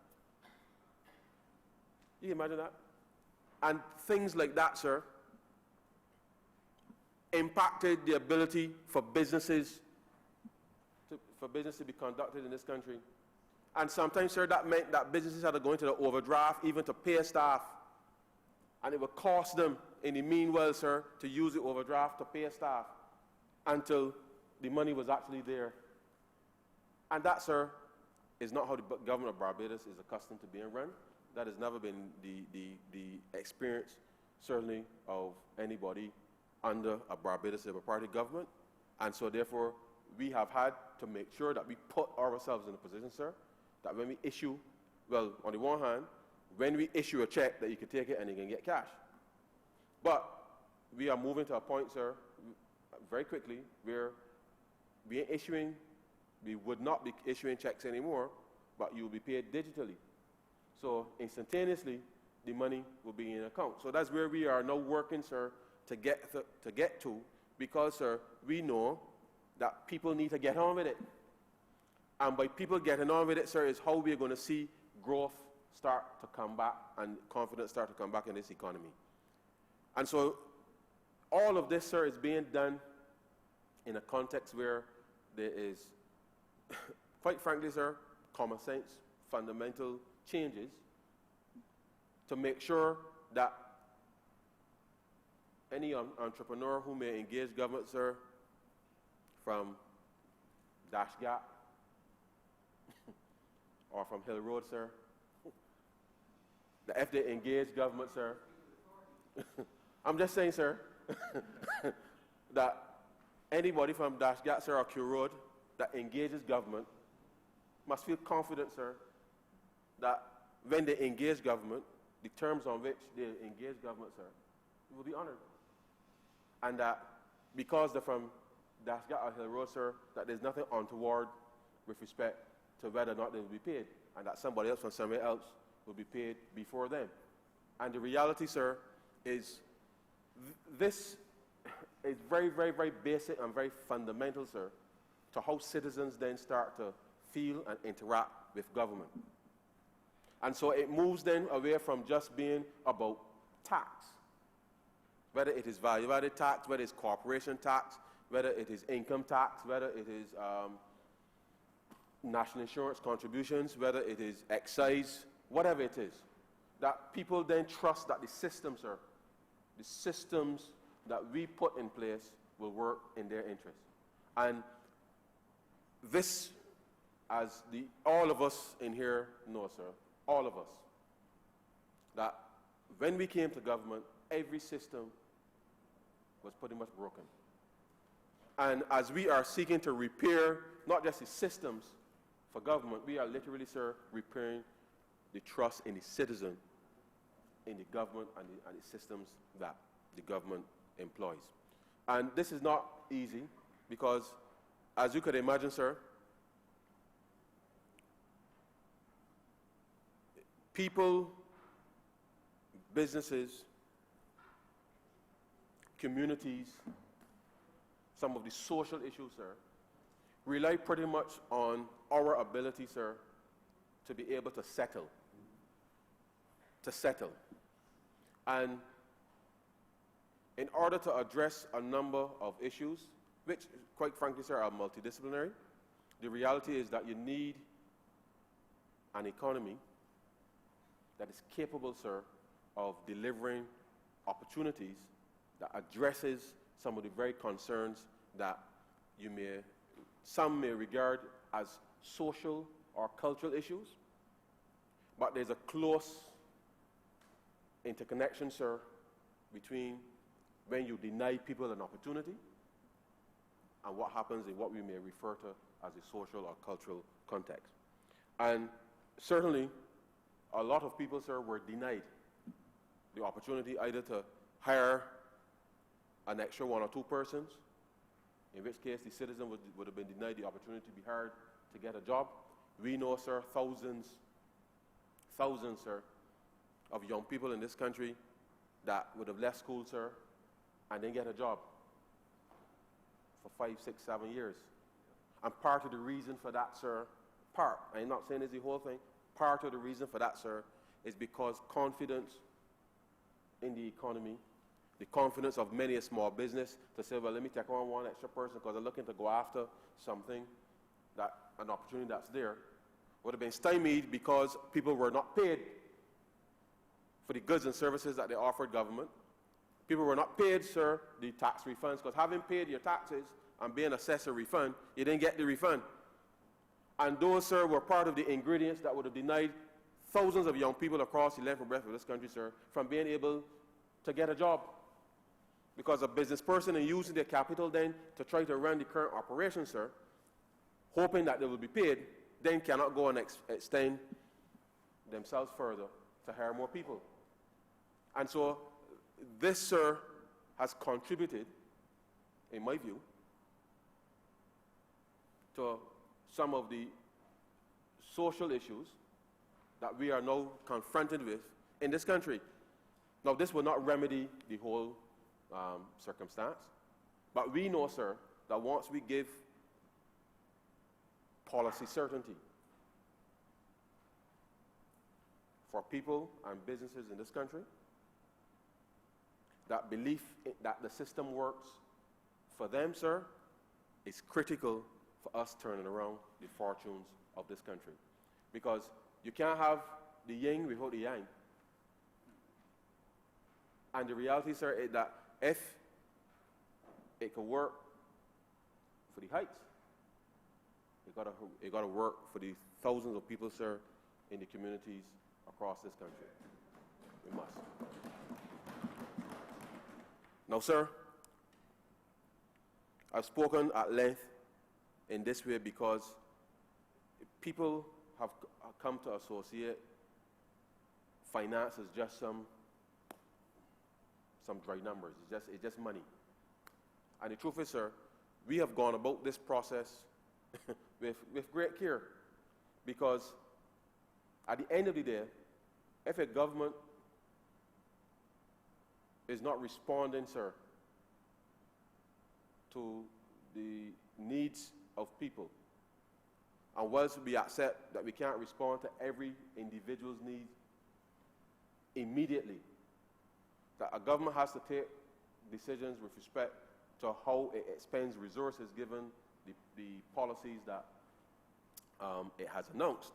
You imagine that? And things like that, sir, impacted the ability for businesses to be conducted in this country. And sometimes, sir, that meant that businesses had to go into the overdraft even to pay staff. And it would cost them in the meanwhile, sir, to use the overdraft to pay staff until the money was actually there. And that, sir, is not how the government of Barbados is accustomed to being run. That has never been the experience, certainly, of anybody under a Barbados Labour Party government. And so, therefore, we have had to make sure that we put ourselves in a position, sir, that when we issue, well, on the one hand, when we issue a check, that you can take it and you can get cash. But we are moving to a point, sir, very quickly, where we are issuing we would not be issuing checks anymore, but you will be paid digitally. So instantaneously, the money will be in account. So that's where we are now working, sir, to get to, because, sir, we know that people need to get on with it. And by people getting on with it, sir, is how we're going to see growth start to come back and confidence start to come back in this economy. And so all of this, sir, is being done in a context where there is, quite frankly, sir, common sense, fundamental changes to make sure that any entrepreneur who may engage government, sir, from Dash Gap or from Hill Road, sir, that if they engage government, sir, I'm just saying, sir, that anybody from Dash Gap, sir, or Q Road that engages government must feel confident, sir, that when they engage government, the terms on which they engage government, sir, will be honored. And that because they're from Dash Gap or Hill Road, sir, that there's nothing untoward with respect to whether or not they will be paid, and that somebody else from somewhere else will be paid before them. And the reality, sir, is this is very, very, very basic and very fundamental, sir, to how citizens then start to feel and interact with government. And so it moves then away from just being about tax, whether it is value-added tax, whether it's corporation tax, whether it is income tax, whether it is national insurance contributions, whether it is excise, whatever it is, that people then trust that the systems, sir, the systems that we put in place will work in their interest. And this, as all of us in here know, sir, all of us, that when we came to government, every system was pretty much broken. And as we are seeking to repair not just the systems for government, we are literally, sir, repairing the trust in the citizen, in the government and the systems that the government employs. And this is not easy because, as you could imagine, sir, people, businesses, communities, some of the social issues, sir, rely pretty much on our ability, sir, to be able to settle. And in order to address a number of issues, which, quite frankly, sir, are multidisciplinary, the reality is that you need an economy that is capable, sir, of delivering opportunities that addresses some of the very concerns that some may regard as social or cultural issues, but there's a close interconnection, sir, between when you deny people an opportunity and what happens in what we may refer to as a social or cultural context. And certainly, a lot of people, sir, were denied the opportunity either to hire an extra one or two persons, in which case the citizen would have been denied the opportunity to be hired to get a job. We know, sir, thousands, sir, of young people in this country that would have left school, sir, and then get a job for 5, 6, 7 years. And part of the reason for that, sir, I'm not saying it's the whole thing, part of the reason for that, sir, is because confidence in the economy, the confidence of many a small business to say, well, let me take on one extra person because I'm looking to go after something, an opportunity that's there, would have been stymied because people were not paid for the goods and services that they offered government. People were not paid, sir, the tax refunds, because having paid your taxes and being assessed a refund, you didn't get the refund. And those, sir, were part of the ingredients that would have denied thousands of young people across the length and breadth of this country, sir, from being able to get a job. Because a business person is using their capital then to try to run the current operation, sir, hoping that they will be paid, then cannot go and extend themselves further to hire more people. And so this, sir, has contributed, in my view, to some of the social issues that we are now confronted with in this country. Now, this will not remedy the whole circumstance, but we know, sir, that once we give policy certainty for people and businesses in this country, that belief that the system works for them, sir, is critical for us turning around the fortunes of this country. Because you can't have the yin without the yang. And the reality, sir, is that if it can work for the heights, it gotta work for the thousands of people, sir, in the communities across this country. We must. Now, sir, I've spoken at length in this way because people have come to associate finance as just some dry numbers. It's just money. And the truth is, sir, we have gone about this process with great care, because at the end of the day, if a government is not responding, sir, to the needs of people, and whilst we accept that we can't respond to every individual's needs immediately, that a government has to take decisions with respect to how it expends resources given the policies that it has announced,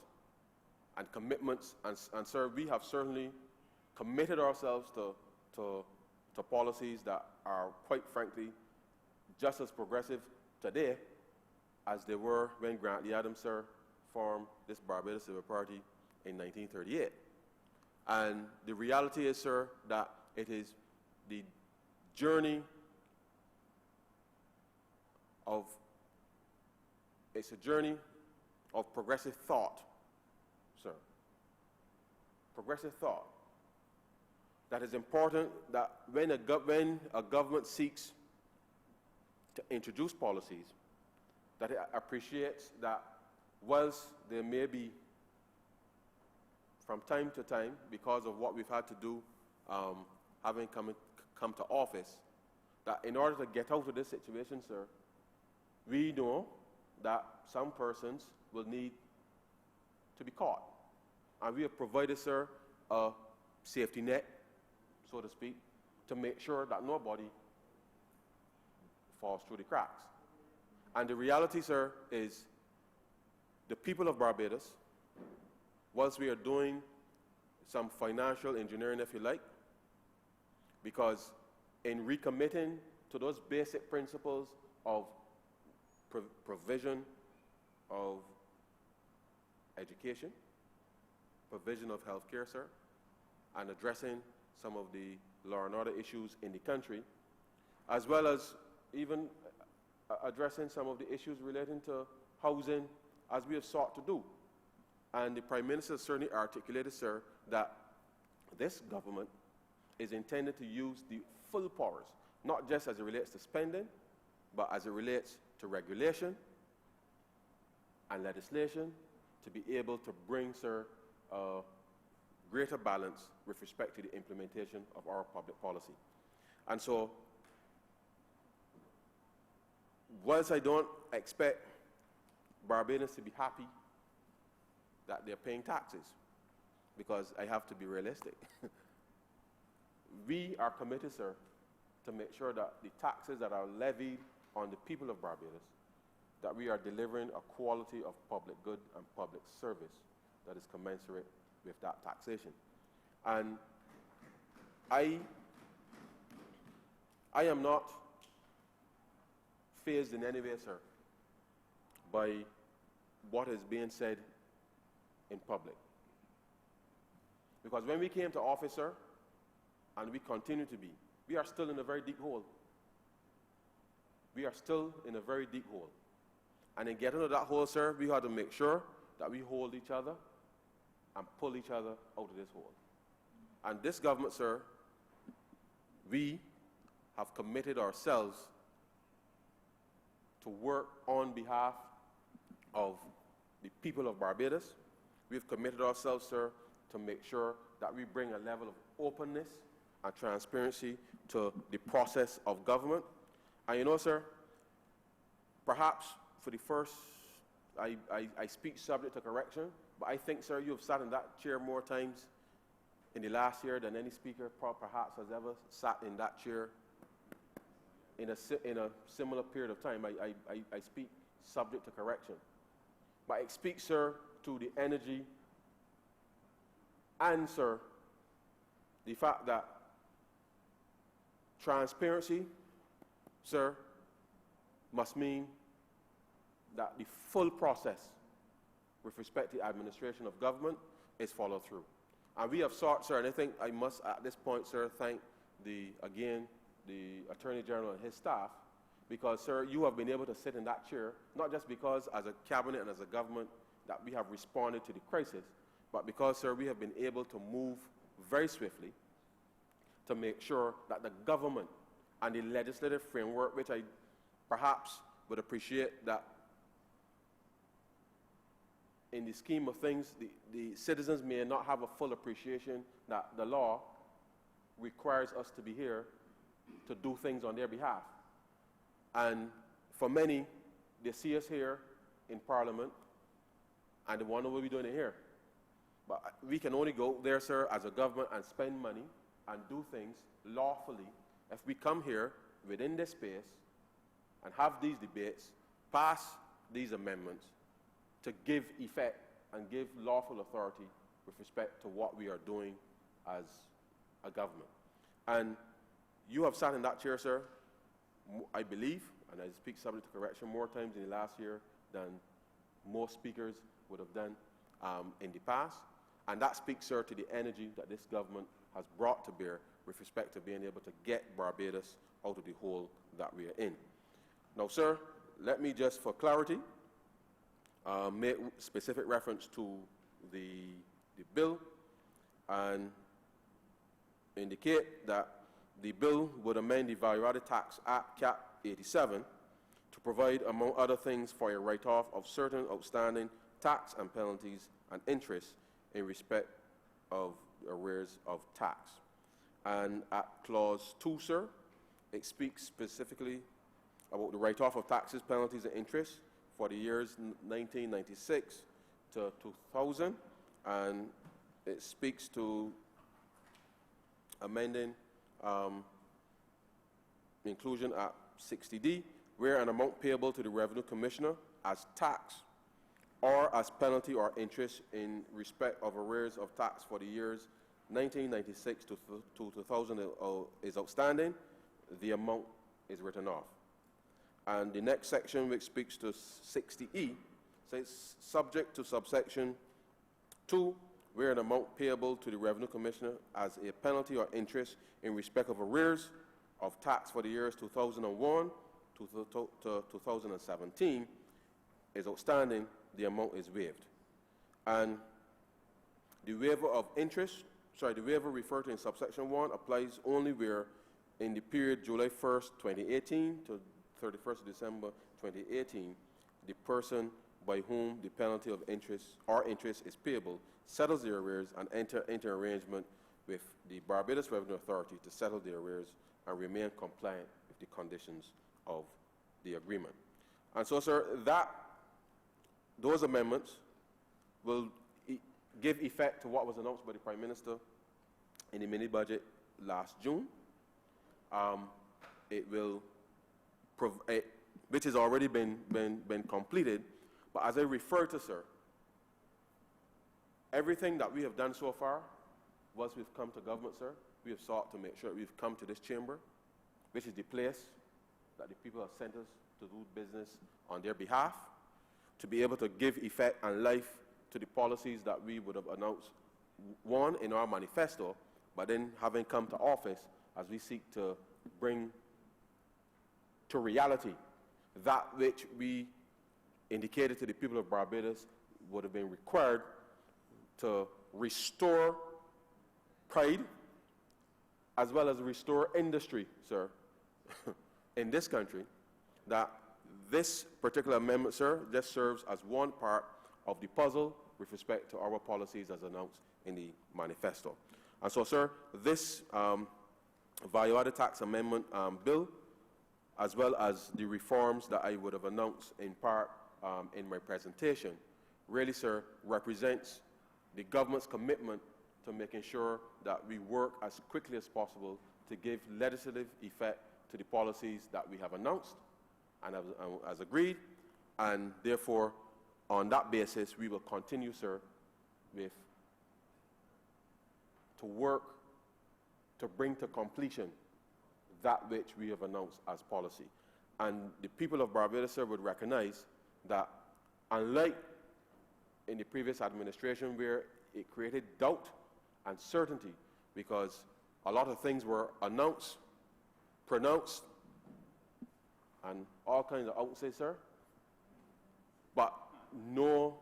and commitments. And sir, we have certainly committed ourselves to policies that are, quite frankly, just as progressive today as they were when Grant Lee Adams, sir, formed this Barbados Civil Party in 1938. And the reality is, sir, that it is the journey of, it's a journey of progressive thought, sir. Progressive thought. That is important, that when a government seeks to introduce policies, that it appreciates that whilst there may be, from time to time, because of what we've had to do, having come to office, that in order to get out of this situation, sir, we know that some persons will need to be caught. And we have provided, sir, a safety net, so to speak, to make sure that nobody falls through the cracks. And the reality, sir, is the people of Barbados, whilst we are doing some financial engineering, if you like, because in recommitting to those basic principles of provision of education, provision of health care, sir, and addressing some of the law and order issues in the country, as well as even addressing some of the issues relating to housing, as we have sought to do. And the Prime Minister certainly articulated, sir, that this government is intended to use the full powers, not just as it relates to spending, but as it relates to regulation and legislation, to be able to bring, sir, greater balance with respect to the implementation of our public policy. And so, whilst I don't expect Barbadians to be happy that they're paying taxes, because I have to be realistic, we are committed, sir, to make sure that the taxes that are levied on the people of Barbados, that we are delivering a quality of public good and public service that is commensurate with that taxation. And I am not fazed in any way, sir, by what is being said in public. Because when we came to office, sir, and we continue to be, we are still in a very deep hole. We are still in a very deep hole. And in getting out of that hole, sir, we have to make sure that we hold each other and pull each other out of this hole. And this government, sir, we have committed ourselves to work on behalf of the people of Barbados. We've committed ourselves, sir, to make sure that we bring a level of openness and transparency to the process of government. And you know, sir, perhaps for the first, I speak subject to correction, but I think, sir, you have sat in that chair more times in the last year than any speaker perhaps has ever sat in that chair in a similar period of time. I speak subject to correction. But I speak, sir, to the energy and, sir, the fact that transparency, sir, must mean that the full process with respect to the administration of government is followed through. And we have sought, sir, and I think I must at this point, sir, thank the Attorney General and his staff, because, sir, you have been able to sit in that chair, not just because as a cabinet and as a government that we have responded to the crisis, but because, sir, we have been able to move very swiftly to make sure that the government and the legislative framework, which I perhaps would appreciate that in the scheme of things, the citizens may not have a full appreciation that the law requires us to be here to do things on their behalf. And for many, they see us here in Parliament and they wonder what we're doing here. But we can only go there, sir, as a government and spend money and do things lawfully if we come here within this space and have these debates, pass these amendments to give effect and give lawful authority with respect to what we are doing as a government. And you have sat in that chair, sir, I believe, and I speak subject to correction, more times in the last year than most speakers would have done in the past. And that speaks, sir, to the energy that this government has brought to bear with respect to being able to get Barbados out of the hole that we are in. Now, sir, let me just, for clarity, make specific reference to the bill and indicate that the bill would amend the Value-Added Tax Act, Cap 87, to provide, among other things, for a write-off of certain outstanding tax and penalties and interest in respect of arrears of tax. And at Clause 2, sir, it speaks specifically about the write-off of taxes, penalties, and interest for the years 1996 to 2000, and it speaks to amending inclusion at 60D, where an amount payable to the Revenue Commissioner as tax or as penalty or interest in respect of arrears of tax for the years 1996 to 2000 is outstanding, the amount is written off. And the next section, which speaks to 60E, says subject to subsection 2, where an amount payable to the Revenue Commissioner as a penalty or interest in respect of arrears of tax for the years 2001 to 2017 is outstanding, the amount is waived. And the waiver of interest, the waiver referred to in subsection 1 applies only where in the period July 1st, 2018 to 31st of December 2018, the person by whom the penalty of interest or interest is payable settles the arrears and enter into arrangement with the Barbados Revenue Authority to settle the arrears and remain compliant with the conditions of the agreement. And so, sir, those amendments will give effect to what was announced by the Prime Minister in the mini-budget last June. It will which has already been completed. But as I refer to, sir, everything that we have done so far, once we've come to government, sir, we have sought to make sure we've come to this chamber, which is the place that the people have sent us to do business on their behalf, to be able to give effect and life to the policies that we would have announced, one, in our manifesto, but then having come to office as we seek to bring to reality that which we indicated to the people of Barbados would have been required to restore pride as well as restore industry, sir, in this country, that this particular amendment, sir, just serves as one part of the puzzle with respect to our policies as announced in the manifesto. And so, sir, this value-added tax amendment bill, as well as the reforms that I would have announced in part in my presentation, really, sir, represents the government's commitment to making sure that we work as quickly as possible to give legislative effect to the policies that we have announced and as agreed, and therefore, on that basis, we will continue, sir, to work to bring to completion that which we have announced as policy. And the people of Barbados, sir, would recognize that unlike in the previous administration where it created doubt and uncertainty because a lot of things were announced, pronounced, and all kinds of outlets, sir, but no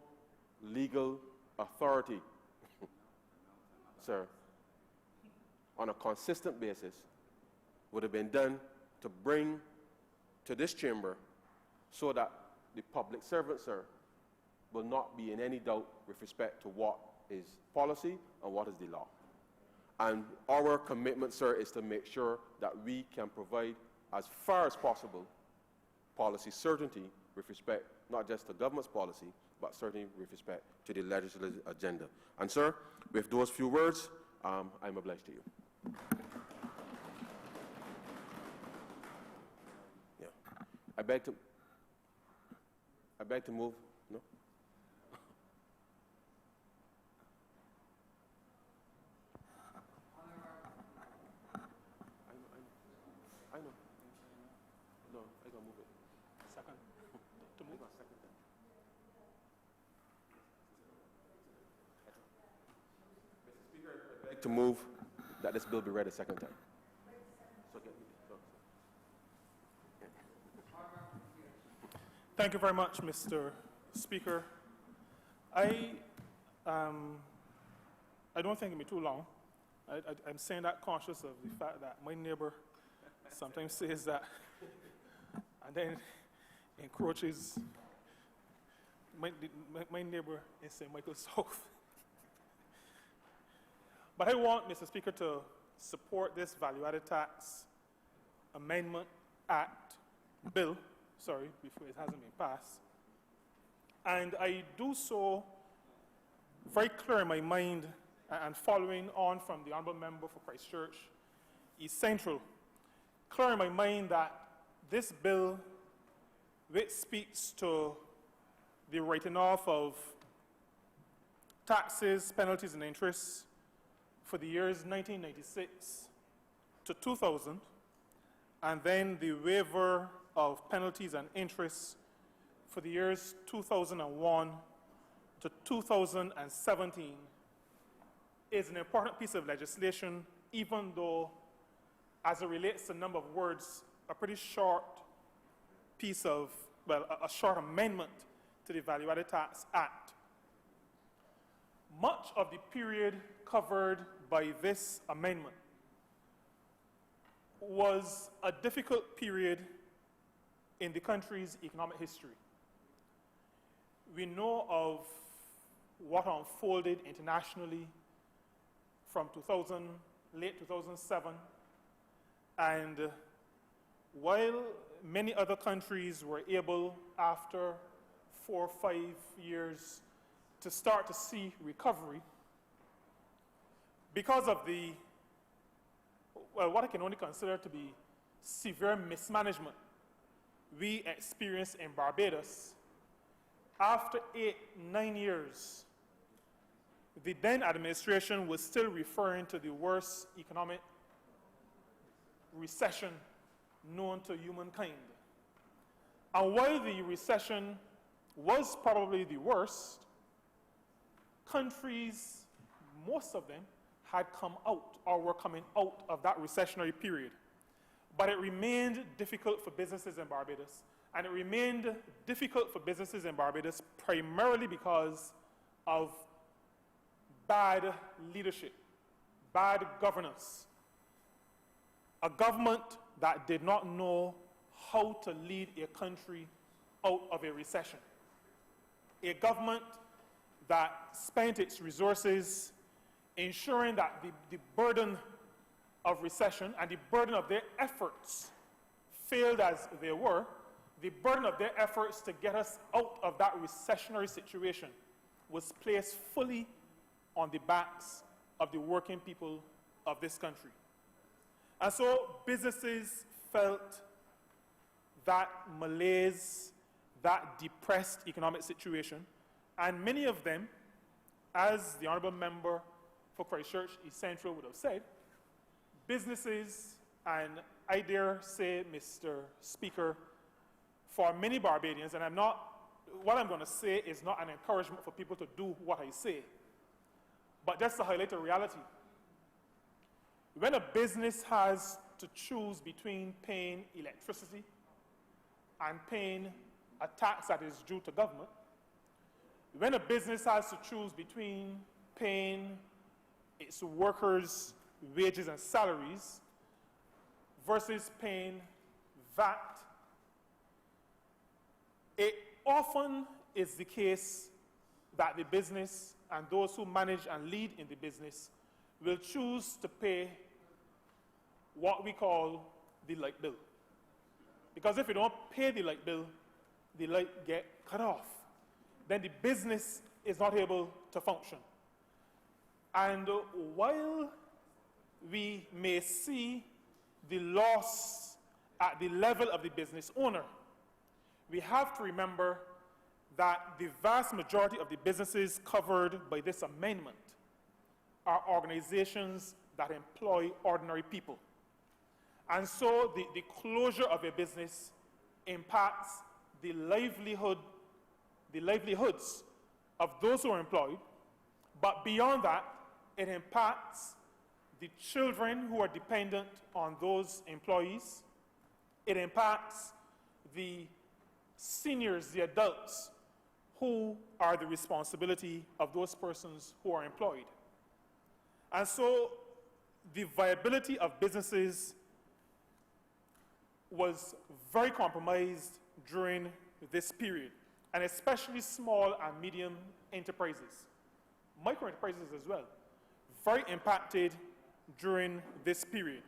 legal authority, sir, on a consistent basis would have been done to bring to this chamber so that the public servants, sir, will not be in any doubt with respect to what is policy and what is the law. And our commitment, sir, is to make sure that we can provide as far as possible policy certainty with respect not just to government's policy, but certainly with respect to the legislative agenda. And, sir, with those few words, I'm obliged to you. Yeah. I beg to move. No? I know. No, I gotta move it. Second. To move? Second. Mr. Speaker, I beg to move that this bill be read a second time. Thank you very much, Mr. Speaker. I don't think it'll be too long. I'm saying that conscious of the fact that my neighbor sometimes says that and then encroaches. My neighbor in St. Michael South. But I want, Mr. Speaker, to support this value-added tax amendment bill, before it hasn't been passed. And I do so very clear in my mind and following on from the Honourable Member for Christchurch East Central, clear in my mind that this bill, which speaks to the writing off of taxes, penalties, and interests for the years 1996 to 2000, and then the waiver of penalties and interests for the years 2001 to 2017 is an important piece of legislation, even though, as it relates to the number of words, a pretty short piece of, well, a short amendment to the Value-Added Tax Act. Much of the period covered by this amendment was a difficult period in the country's economic history. We know of what unfolded internationally from late 2007, and while many other countries were able, after 4 or 5 years, to start to see recovery, because of what I can only consider to be severe mismanagement we experienced in Barbados, after 8-9 years, the then administration was still referring to the worst economic recession known to humankind. And while the recession was probably the worst, countries, most of them, had come out or were coming out of that recessionary period. But it remained difficult for businesses in Barbados. And it remained difficult for businesses in Barbados primarily because of bad leadership, bad governance. A government that did not know how to lead a country out of a recession. A government that spent its resources ensuring that the burden of recession and the burden of their efforts, failed as they were, the burden of their efforts to get us out of that recessionary situation was placed fully on the backs of the working people of this country. And so businesses felt that malaise, that depressed economic situation, and many of them, as the Honourable Member for Christchurch East Central would have said, businesses, and I dare say, Mr. Speaker, for many Barbadians, and what I'm going to say is not an encouragement for people to do what I say, but just to highlight a reality. When a business has to choose between paying electricity and paying a tax that is due to government, when a business has to choose between paying its workers' wages and salaries versus paying VAT, it often is the case that the business and those who manage and lead in the business will choose to pay what we call the light bill. Because if you don't pay the light bill, the light get cut off. Then the business is not able to function. And while we may see the loss at the level of the business owner, we have to remember that the vast majority of the businesses covered by this amendment are organizations that employ ordinary people. And so the closure of a business impacts the livelihoods of those who are employed, but beyond that, it impacts the children who are dependent on those employees. It impacts the seniors, the adults, who are the responsibility of those persons who are employed. And so the viability of businesses was very compromised during this period, and especially small and medium enterprises, micro enterprises as well, very impacted during this period.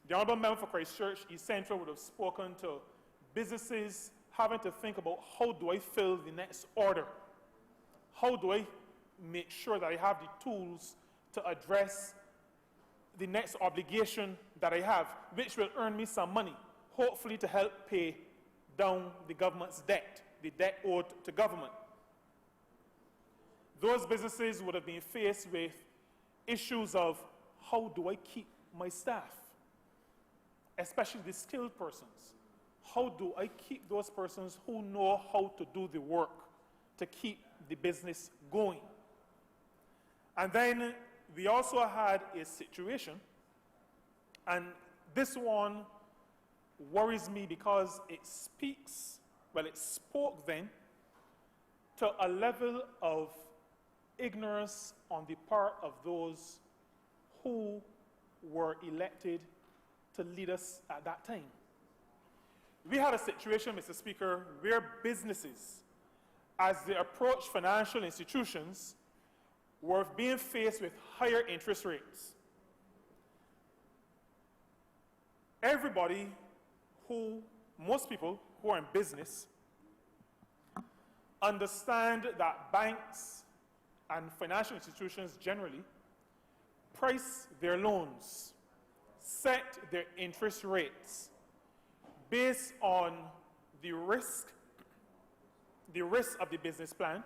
The Honourable Member for Christchurch East Central would have spoken to businesses having to think about, how do I fill the next order? How do I make sure that I have the tools to address the next obligation that I have, which will earn me some money, hopefully to help pay down the government's debt, the debt owed to government. Those businesses would have been faced with issues of, how do I keep my staff, especially the skilled persons? How do I keep those persons who know how to do the work to keep the business going? And then we also had a situation, and this one worries me because it spoke then to a level of ignorance on the part of those who were elected to lead us at that time. We had a situation, Mr. Speaker, where businesses, as they approached financial institutions, were being faced with higher interest rates. Most people who are in business understand that banks and financial institutions generally price their loans, set their interest rates based on the risk of the business plan,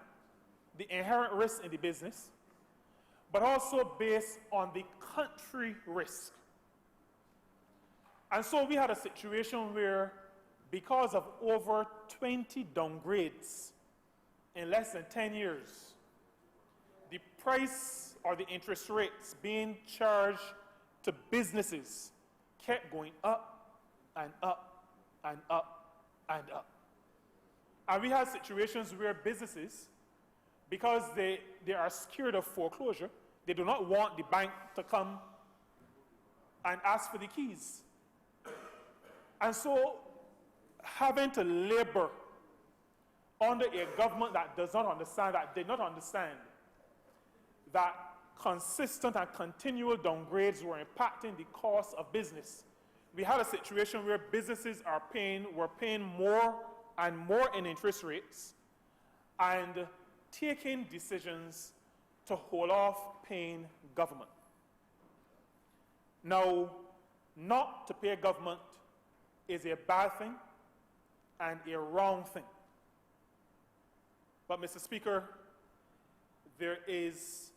the inherent risk in the business, but also based on the country risk. And so we had a situation where, because of over 20 downgrades in less than 10 years, the price or the interest rates being charged to businesses kept going up and up and up and up. And we had situations where businesses, because they are scared of foreclosure, they do not want the bank to come and ask for the keys. And so having to labor under a government that does not understand, that did not understand that consistent and continual downgrades were impacting the cost of business. We had a situation where businesses were paying more and more in interest rates and taking decisions to hold off paying government. Now, not to pay government is a bad thing and a wrong thing. But, Mr. Speaker, there is,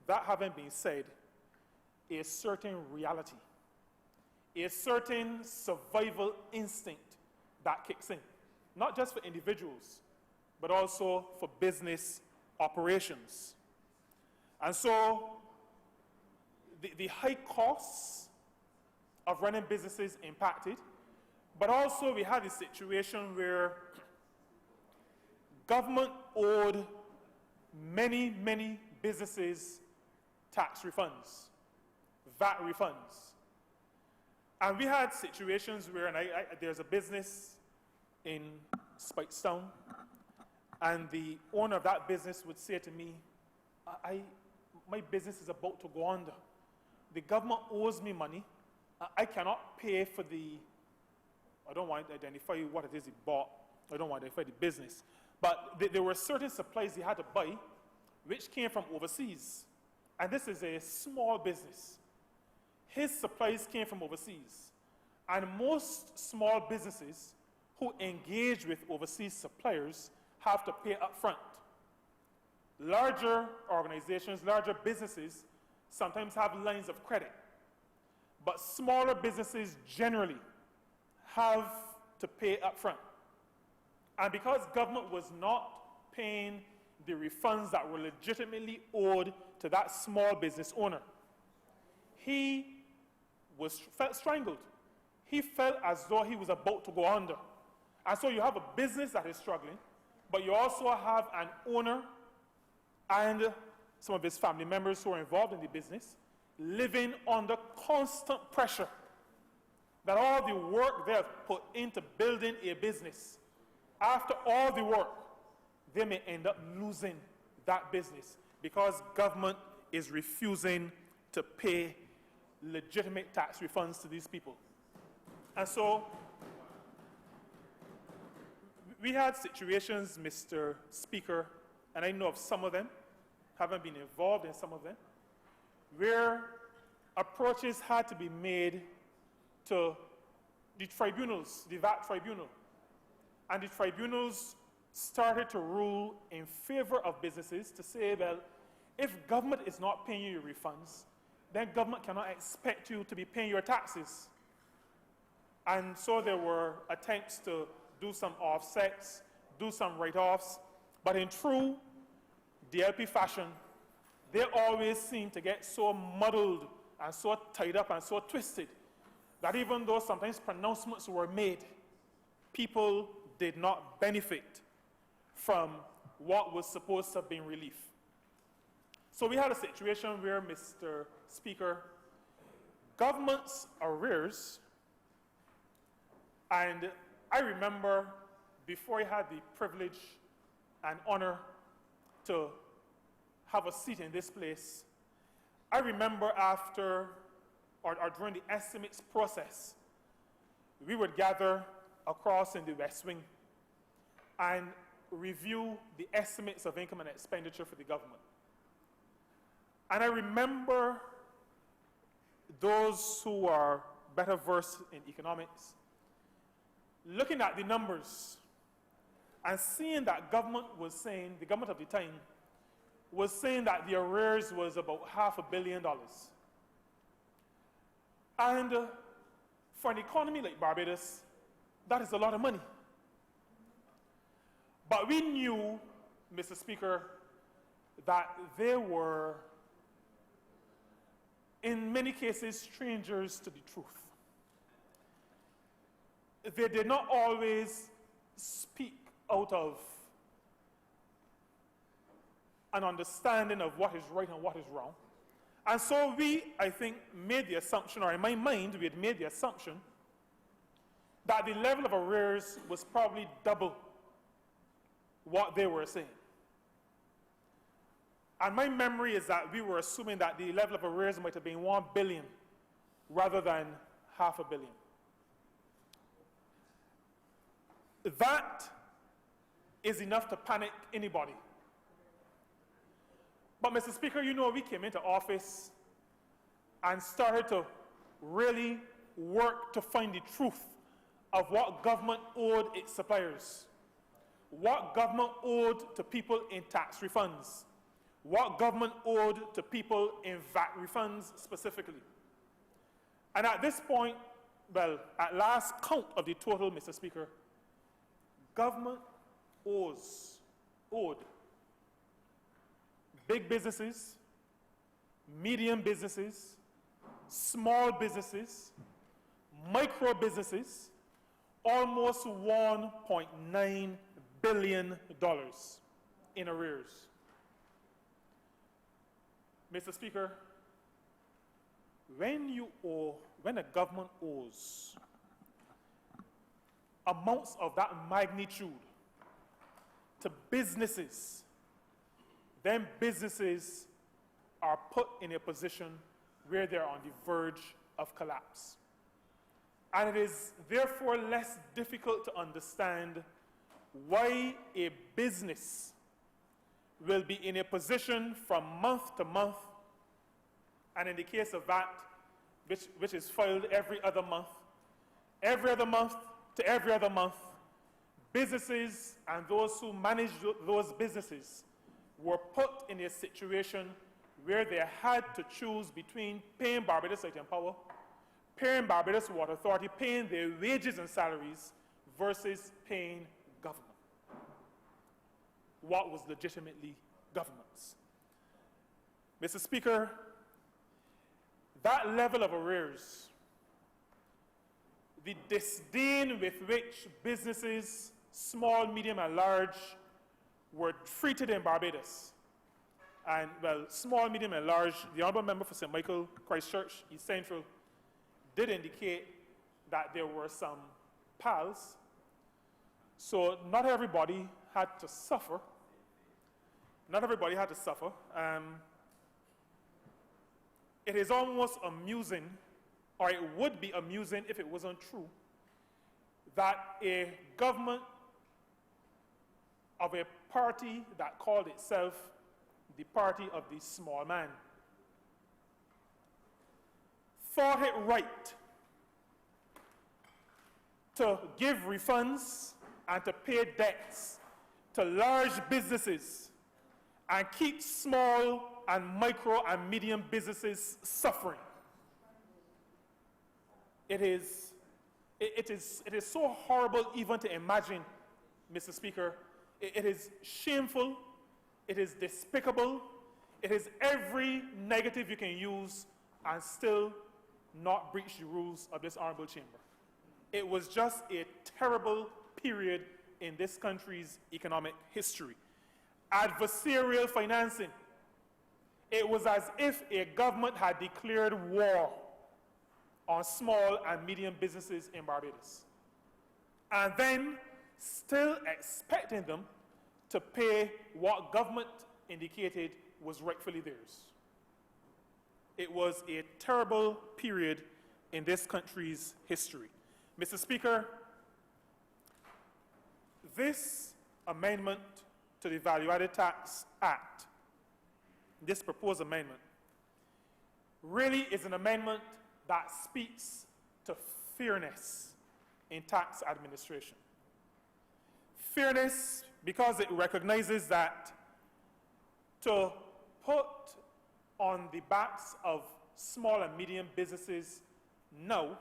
that having been said, a certain reality, a certain survival instinct that kicks in, not just for individuals, but also for business operations. And so, the high costs of running businesses impacted, but also we had a situation where government owed many, many businesses tax refunds, VAT refunds. And we had situations where, there's a business in Spikestown, and the owner of that business would say to me, my business is about to go under. The government owes me money. I cannot pay for I don't want to identify what it is he bought. I don't want to identify the business. But there were certain supplies he had to buy which came from overseas. And this is a small business. His supplies came from overseas. And most small businesses who engage with overseas suppliers have to pay up front. Larger organizations, larger businesses sometimes have lines of credit. But smaller businesses generally have to pay up front. And because government was not paying the refunds that were legitimately owed to that small business owner, he felt strangled. He felt as though he was about to go under. And so you have a business that is struggling, but you also have an owner and some of his family members who are involved in the business living under constant pressure that all the work they have put into building a business, after all the work, they may end up losing that business because government is refusing to pay legitimate tax refunds to these people. And so, we had situations, Mr. Speaker, and I know of some of them, haven't been involved in some of them, where approaches had to be made to the tribunals, the VAT tribunal. And the tribunals started to rule in favor of businesses to say, well, if government is not paying you your refunds, then government cannot expect you to be paying your taxes. And so there were attempts to do some offsets, do some write-offs, but in true DLP fashion, they always seem to get so muddled and so tied up and so twisted that even though sometimes pronouncements were made, people did not benefit from what was supposed to have been relief. So we had a situation where, Mr. Speaker, government's arrears, and I remember before I had the privilege and honor to have a seat in this place, I remember after or during the estimates process, we would gather across in the West Wing and review the estimates of income and expenditure for the government. And I remember those who are better versed in economics looking at the numbers and seeing that government was saying, the government of the time was saying that the arrears was about $500 million. And for an economy like Barbados, that is a lot of money. But we knew, Mr. Speaker, that they were, in many cases, strangers to the truth. They did not always speak out of an understanding of what is right and what is wrong. And so we, I think, made the assumption, or in my mind, we had made the assumption that the level of arrears was probably double what they were saying. And my memory is that we were assuming that the level of arrears might have been 1 billion rather than $500 million. That is enough to panic anybody. But Mr. Speaker, you know, we came into office and started to really work to find the truth of what government owed its suppliers, what government owed to people in tax refunds, what government owed to people in VAT refunds specifically. And at this point, well, at last count of the total, Mr. Speaker, government owed big businesses, medium businesses, small businesses, micro businesses, almost $1.9 billion in arrears. Mr. Speaker, when a government owes amounts of that magnitude to businesses, then businesses are put in a position where they're on the verge of collapse. And it is therefore less difficult to understand why a business will be in a position from month to month, and in the case of that, which is filed every other month to every other month, businesses and those who manage those businesses were put in a situation where they had to choose between paying Barbados Light and Power, paying Barbados Water Authority, paying their wages and salaries, versus paying government. What was legitimately government's. Mr. Speaker, that level of arrears, the disdain with which businesses, small, medium, and large, were treated in Barbados, and, well, small, medium, and large, the Honourable Member for St. Michael, Christchurch, East Central, did indicate that there were some PALs, so not everybody had to suffer. Not everybody had to suffer. It is almost amusing, or it would be amusing if it wasn't true, that a government of a party that called itself the party of the small man thought it right to give refunds and to pay debts to large businesses and keep small and micro and medium businesses suffering. It is so horrible even to imagine, Mr. Speaker. It is shameful, it is despicable, it is every negative you can use and still not breach the rules of this honorable chamber. It was just a terrible period in this country's economic history. Adversarial financing. It was as if a government had declared war on small and medium businesses in Barbados, and then still expecting them to pay what government indicated was rightfully theirs. It was a terrible period in this country's history. Mr. Speaker, this amendment to the Value Added Tax Act, this proposed amendment, really is an amendment that speaks to fairness in tax administration. Fairness because it recognizes that to put on the backs of small and medium businesses now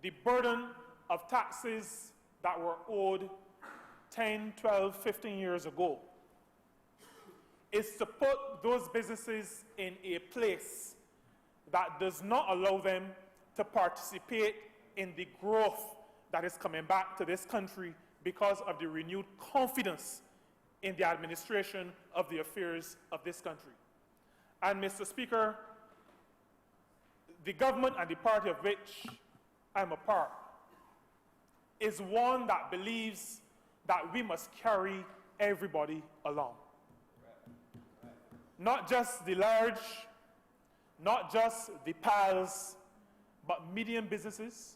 the burden of taxes that were owed 10, 12, 15 years ago is to put those businesses in a place that does not allow them to participate in the growth that is coming back to this country because of the renewed confidence in the administration of the affairs of this country. And Mr. Speaker, the government and the party of which I'm a part is one that believes that we must carry everybody along. Not just the large, not just the PALs, but medium businesses,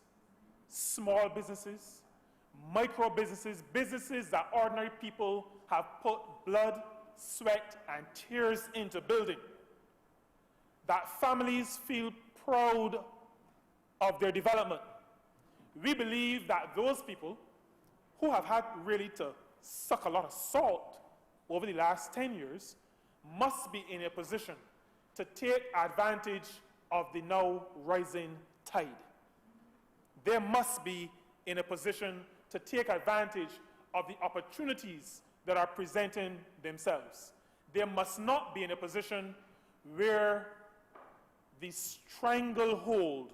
small businesses, micro businesses, businesses that ordinary people have put blood, sweat, and tears into building. That families feel proud of their development. We believe that those people who have had really to suck a lot of salt over the last 10 years must be in a position to take advantage of the now rising tide. They must be in a position to take advantage of the opportunities that are presenting themselves. They must not be in a position where the stranglehold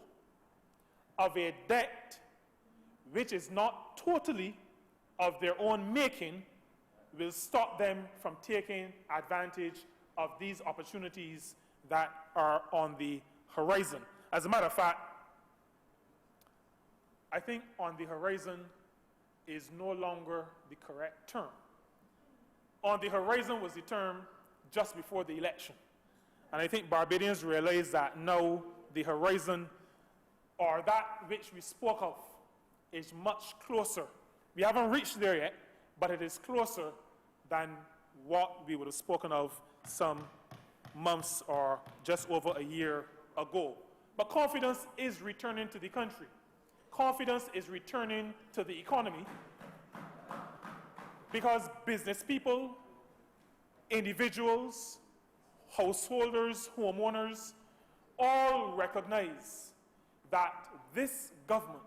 of a debt which is not totally of their own making will stop them from taking advantage of these opportunities that are on the horizon. As a matter of fact, I think on the horizon is no longer the correct term. On the horizon was the term just before the election. And I think Barbadians realize that now the horizon, or that which we spoke of, is much closer. We haven't reached there yet, but it is closer than what we would have spoken of some months or just over a year ago. But confidence is returning to the country. Confidence is returning to the economy because business people, individuals, householders, homeowners, all recognize that this government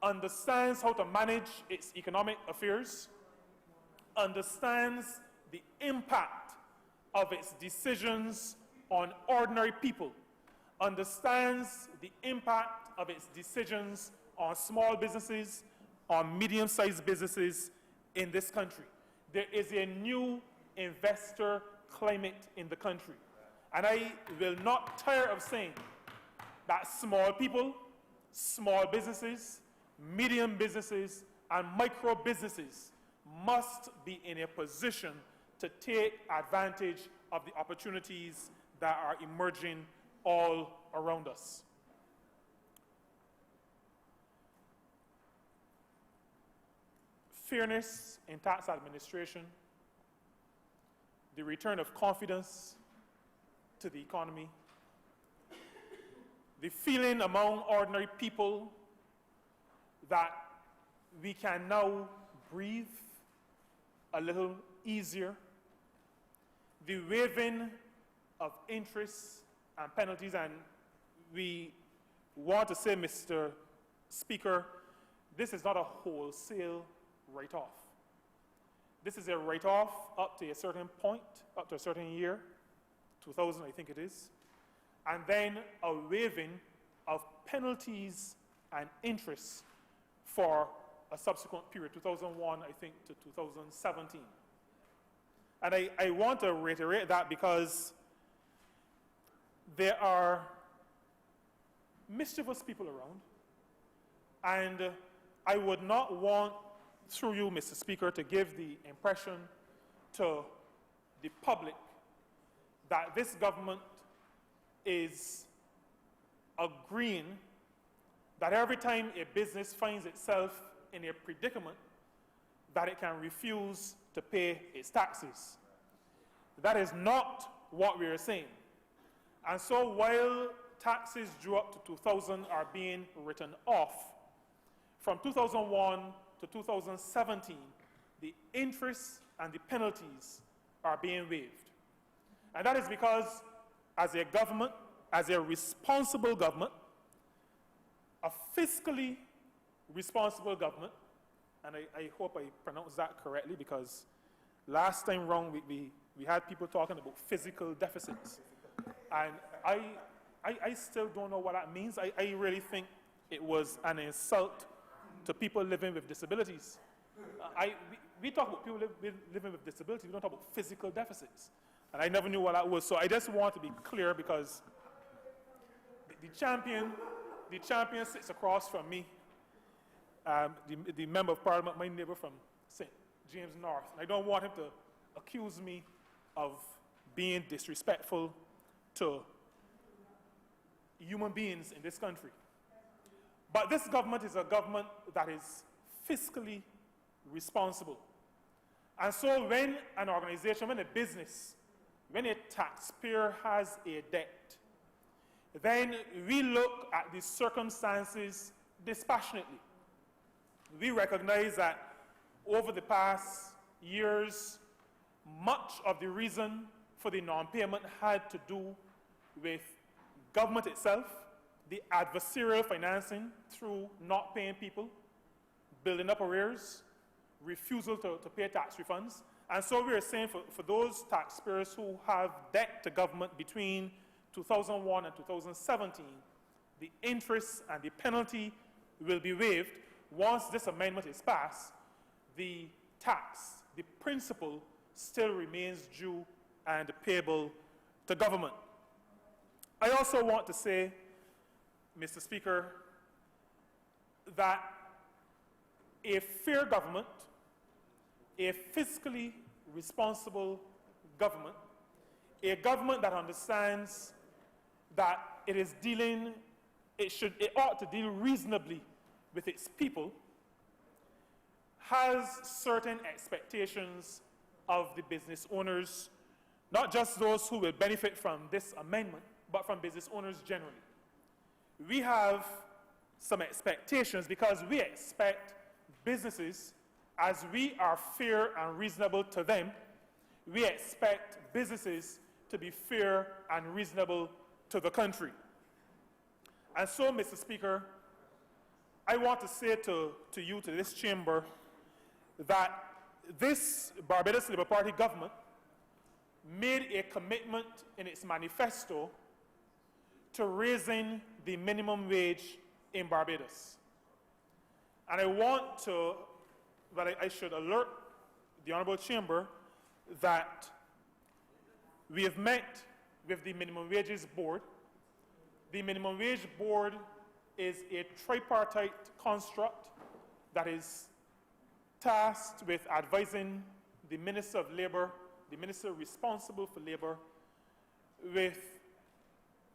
understands how to manage its economic affairs, understands the impact of its decisions on ordinary people, understands the impact of its decisions on small businesses, on medium-sized businesses in this country. There is a new investor climate in the country. And I will not tire of saying that small people, small businesses, medium businesses, and micro businesses must be in a position to take advantage of the opportunities that are emerging all around us. Fairness in tax administration, the return of confidence to the economy, the feeling among ordinary people that we can now breathe a little easier, the waiving of interest and penalties, and we want to say, Mr. Speaker, this is not a wholesale write-off. This is a write-off up to a certain point, up to a certain year, 2000 I think it is, and then a waiving of penalties and interest for a subsequent period, 2001 I think to 2017. And I want to reiterate that because there are mischievous people around, and I would not want, through you, Mr. Speaker, to give the impression to the public that this government is agreeing that every time a business finds itself in a predicament, that it can refuse to pay its taxes. That is not what we are saying. And so while taxes due up to 2000 are being written off, from 2001 to 2017, the interest and the penalties are being waived. And that is because as a government, as a responsible government, a fiscally responsible government, and I hope I pronounced that correctly because last time round we had people talking about physical deficits. And I still don't know what that means. I really think it was an insult to people living with disabilities. We talk about people living with disabilities, we don't talk about physical deficits. And I never knew what that was. So I just want to be clear because the champion sits across from me, the member of parliament, my neighbor from St. James North. And I don't want him to accuse me of being disrespectful to human beings in this country. But this government is a government that is fiscally responsible. And so when an organization, when a business, when a taxpayer has a debt, then we look at the circumstances dispassionately. We recognize that over the past years, much of the reason for the non-payment had to do with government itself, the adversarial financing through not paying people, building up arrears, refusal to pay tax refunds. And so we are saying for those taxpayers who have debt to government between 2001 and 2017, the interest and the penalty will be waived. Once this amendment is passed, the tax, the principal, still remains due and payable to government. I also want to say, Mr. Speaker, that a fair government, a fiscally responsible government, a government that understands that it ought to deal reasonably with its people, has certain expectations of the business owners, not just those who will benefit from this amendment, but from business owners generally. We have some expectations because we expect businesses, as we are fair and reasonable to them, we expect businesses to be fair and reasonable to the country. And so, Mr. Speaker, I want to say to you, to this chamber, that this Barbados Labour Party government made a commitment in its manifesto to raising the minimum wage in Barbados. And I should alert the Honourable Chamber that we have met with the Minimum Wages Board. The Minimum Wage Board is a tripartite construct that is tasked with advising the Minister of Labour, the Minister responsible for Labour, with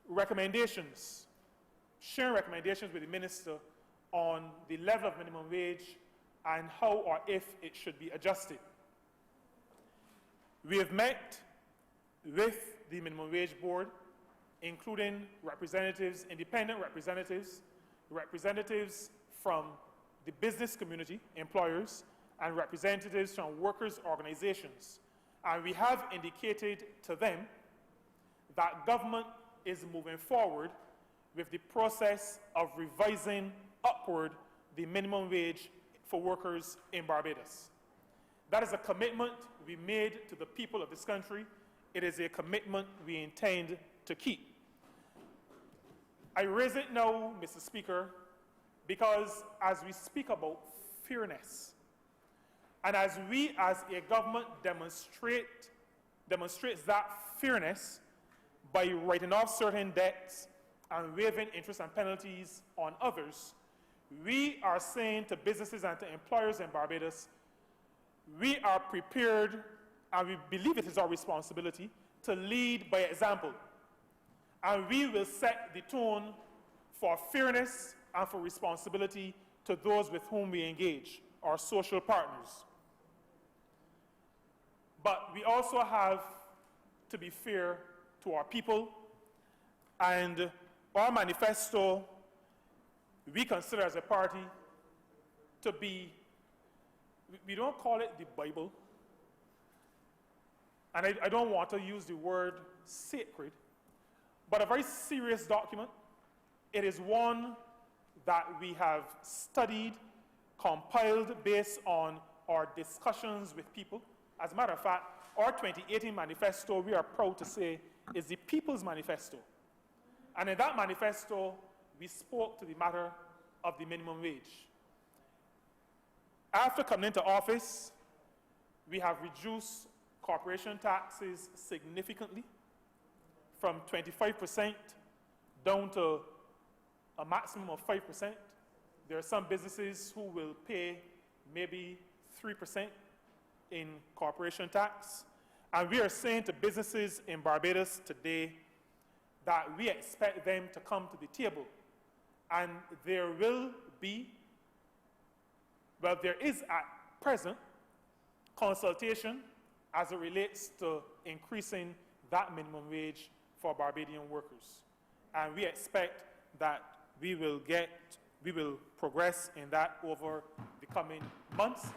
recommendations, sharing recommendations with the Minister on the level of minimum wage and how or if it should be adjusted. We have met with the Minimum Wage Board, including representatives, independent representatives, representatives from the business community, employers, and representatives from workers' organizations. And we have indicated to them that government is moving forward with the process of revising upward the minimum wage for workers in Barbados. That is a commitment we made to the people of this country. It is a commitment we intend to keep. I raise it now, Mr. Speaker, because as we speak about fairness, and as we as a government demonstrates that fairness by writing off certain debts and waiving interest and penalties on others, we are saying to businesses and to employers in Barbados, we are prepared and we believe it is our responsibility to lead by example. And we will set the tone for fairness and for responsibility to those with whom we engage, our social partners. But we also have to be fair to our people, and our manifesto, we consider as a party to be, we don't call it the Bible, and I don't want to use the word sacred, but a very serious document. It is one that we have studied, compiled based on our discussions with people. As a matter of fact, our 2018 manifesto, we are proud to say, is the People's Manifesto. And in that manifesto, we spoke to the matter of the minimum wage. After coming into office, we have reduced corporation taxes significantly from 25% down to a maximum of 5%. There are some businesses who will pay maybe 3%. in corporation tax. And we are saying to businesses in Barbados today that we expect them to come to the table. And there is at present consultation as it relates to increasing that minimum wage for Barbadian workers. And we expect that we will progress in that over the coming months.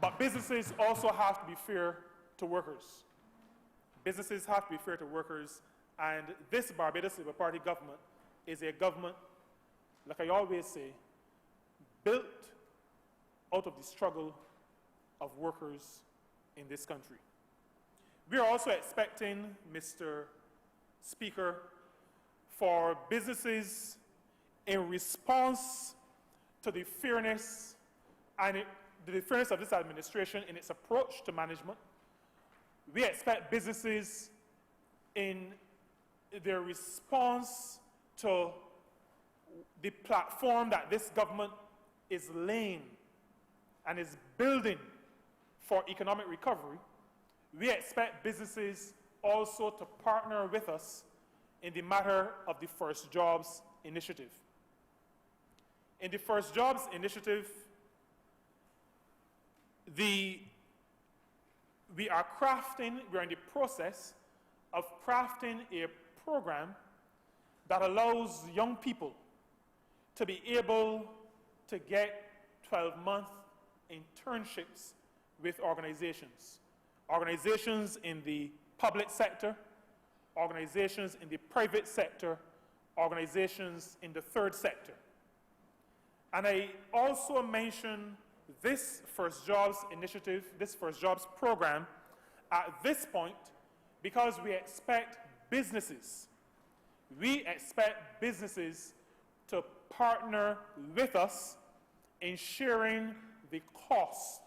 But businesses also have to be fair to workers. Businesses have to be fair to workers, and this Barbados Labour Party government is a government, like I always say, built out of the struggle of workers in this country. We are also expecting, Mr. Speaker, for businesses in response to the fairness the fairness of this administration in its approach to management. We expect businesses in their response to the platform that this government is laying and is building for economic recovery. We expect businesses also to partner with us in the matter of the First Jobs Initiative. In the First Jobs Initiative, we are in the process of crafting a program that allows young people to be able to get 12-month internships with organizations. Organizations in the public sector, organizations in the private sector, organizations in the third sector. And I also mention this First Jobs Initiative, this First Jobs program, at this point because we expect businesses to partner with us in sharing the cost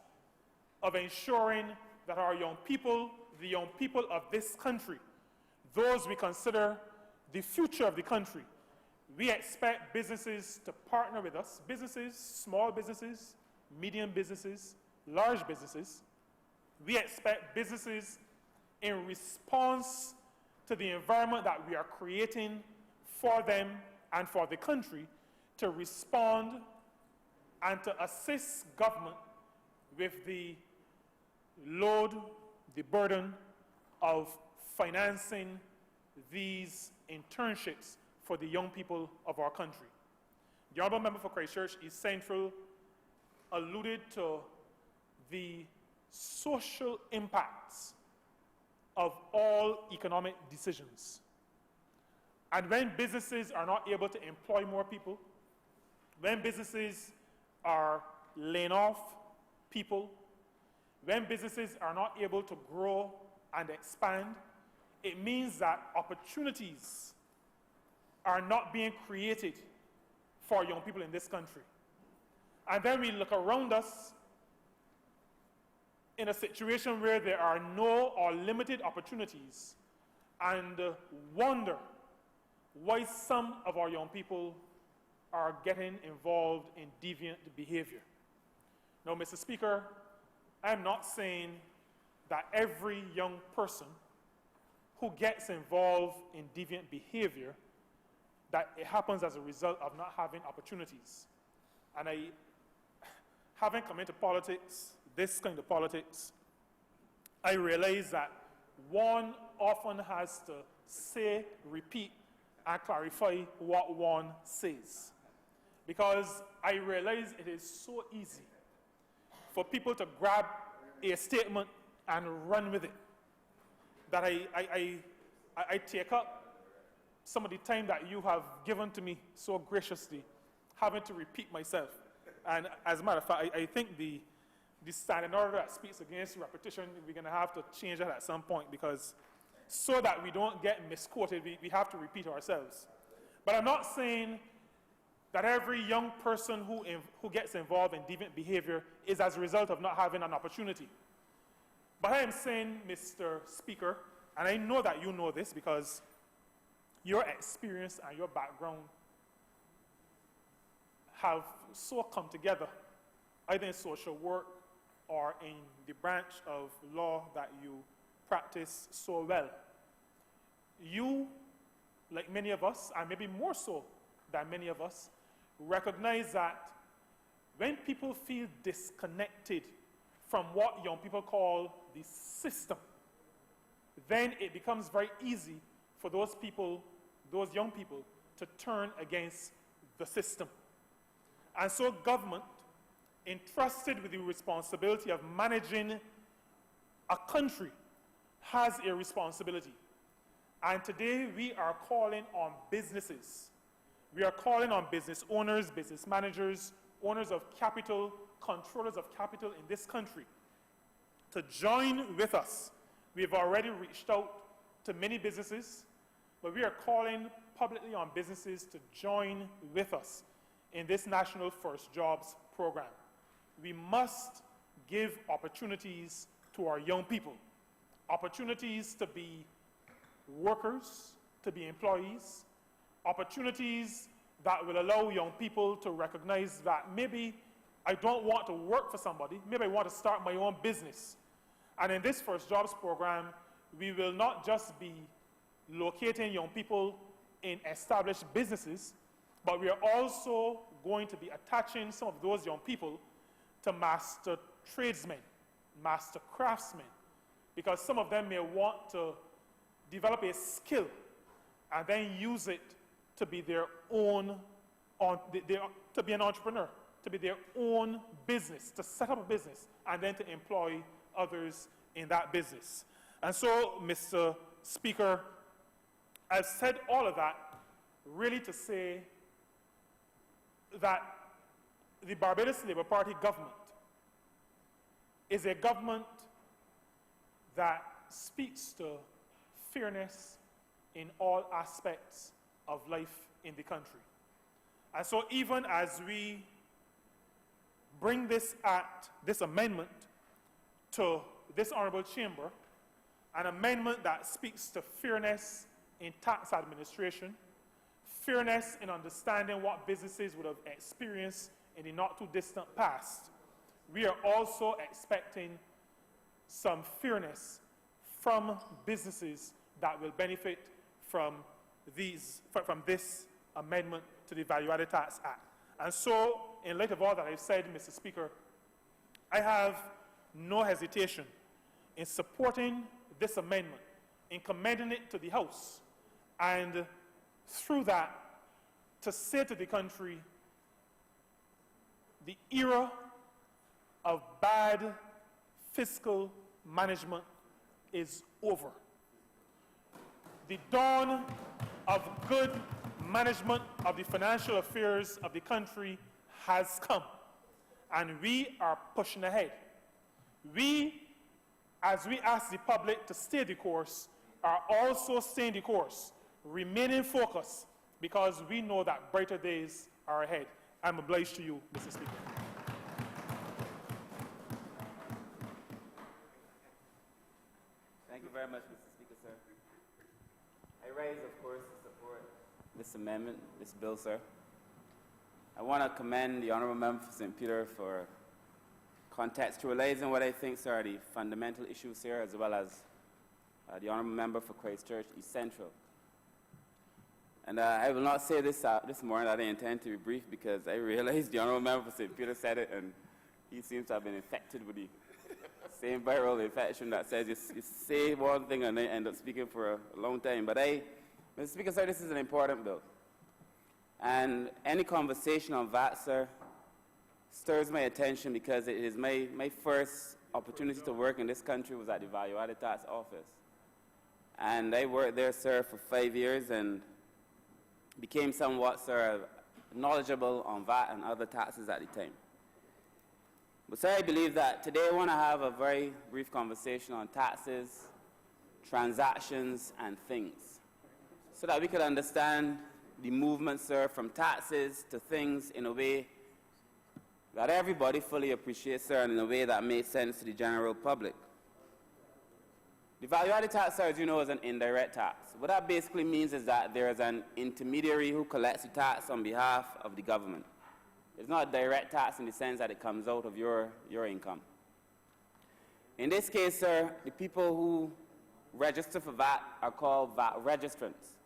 of ensuring that our young people, the young people of this country, those we consider the future of the country, we expect businesses to partner with us, businesses, small businesses, medium businesses, large businesses. We expect businesses in response to the environment that we are creating for them and for the country to respond and to assist government with the load, the burden of financing these internships for the young people of our country. The Honourable Member for Christchurch East Central alluded to the social impacts of all economic decisions. And when businesses are not able to employ more people, when businesses are laying off people, when businesses are not able to grow and expand, it means that opportunities are not being created for young people in this country. And then we look around us in a situation where there are no or limited opportunities and wonder why some of our young people are getting involved in deviant behavior. Now, Mr. Speaker, I'm not saying that every young person who gets involved in deviant behavior, that it happens as a result of not having opportunities. And having come into politics, this kind of politics, I realize that one often has to say, repeat, and clarify what one says. Because I realize it is so easy for people to grab a statement and run with it, that I take up some of the time that you have given to me so graciously, having to repeat myself. And as a matter of fact, I think the standing order that speaks against repetition, we're going to have to change that at some point, because so that we don't get misquoted, we have to repeat ourselves. But I'm not saying that every young person who gets involved in deviant behavior is as a result of not having an opportunity. But I am saying, Mr. Speaker, and I know that you know this because your experience and your background have so come together, either in social work or in the branch of law that you practice so well. You, like many of us, and maybe more so than many of us, recognize that when people feel disconnected from what young people call the system, then it becomes very easy for those people, those young people, to turn against the system. And so government, entrusted with the responsibility of managing a country, has a responsibility. And today we are calling on businesses. We are calling on business owners, business managers, owners of capital, controllers of capital in this country to join with us. We have already reached out to many businesses, but we are calling publicly on businesses to join with us in this National First Jobs program. We must give opportunities to our young people, opportunities to be workers, to be employees, opportunities that will allow young people to recognize that maybe I don't want to work for somebody, maybe I want to start my own business. And in this First Jobs program, we will not just be locating young people in established businesses, but we are also going to be attaching some of those young people to master tradesmen, master craftsmen, because some of them may want to develop a skill and then use it to be their own, to be an entrepreneur, to be their own business, to set up a business, and then to employ others in that business. And so, Mr. Speaker, I've said all of that really to say that the Barbados Labour Party government is a government that speaks to fairness in all aspects of life in the country. And so even as we bring this act, this amendment to this Honourable Chamber, an amendment that speaks to fairness in tax administration, fairness in understanding what businesses would have experienced in the not-too-distant past, we are also expecting some fairness from businesses that will benefit from this amendment to the Value-Added Tax Act. And so, in light of all that I've said, Mr. Speaker, I have no hesitation in supporting this amendment, in commending it to the House, and through that, to say to the country, the era of bad fiscal management is over. The dawn of good management of the financial affairs of the country has come, and we are pushing ahead. We, as we ask the public to stay the course, are also staying the course, remaining focused, because we know that brighter days are ahead. I'm obliged to you, Mr. Speaker. Thank you very much, Mr. Speaker, sir. I raise, of course, to support this amendment, this bill, sir. I want to commend the Honourable Member for St. Peter for contextualizing what I think, sir, are the fundamental issues here, as well as the Honourable Member for Christchurch East Central. And I will not say this this morning that I intend to be brief, because I realize the Honourable Member for St. Peter said it, and he seems to have been infected with the same viral infection that says you say one thing and then end up speaking for a long time. But Mr. Speaker, sir, this is an important bill. And any conversation on VAT, sir, stirs my attention, because it is my first opportunity to work in this country was at the Value-Added Tax Office. And I worked there, sir, for 5 years and became somewhat, sir, knowledgeable on VAT and other taxes at the time. But, sir, I believe that today I want to have a very brief conversation on taxes, transactions, and things, so that we could understand the movement, sir, from taxes to things in a way that everybody fully appreciates, sir, and in a way that makes sense to the general public. The value-added tax, sir, as you know, is an indirect tax. What that basically means is that there is an intermediary who collects the tax on behalf of the government. It's not a direct tax in the sense that it comes out of your income. In this case, sir, the people who register for VAT are called VAT registrants.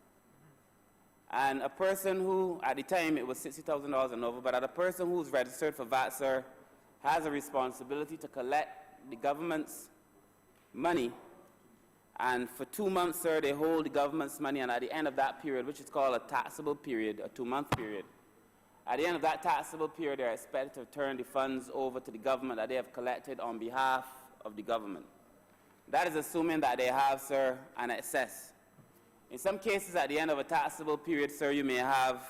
And a person who, at the time, it was $60,000 and over, but a person who's registered for VAT, sir, has a responsibility to collect the government's money. And for 2 months, sir, they hold the government's money, and at the end of that period, which is called a taxable period, a 2-month period, at the end of that taxable period, they're expected to turn the funds over to the government that they have collected on behalf of the government. That is assuming that they have, sir, an excess. In some cases, at the end of a taxable period, sir, you may have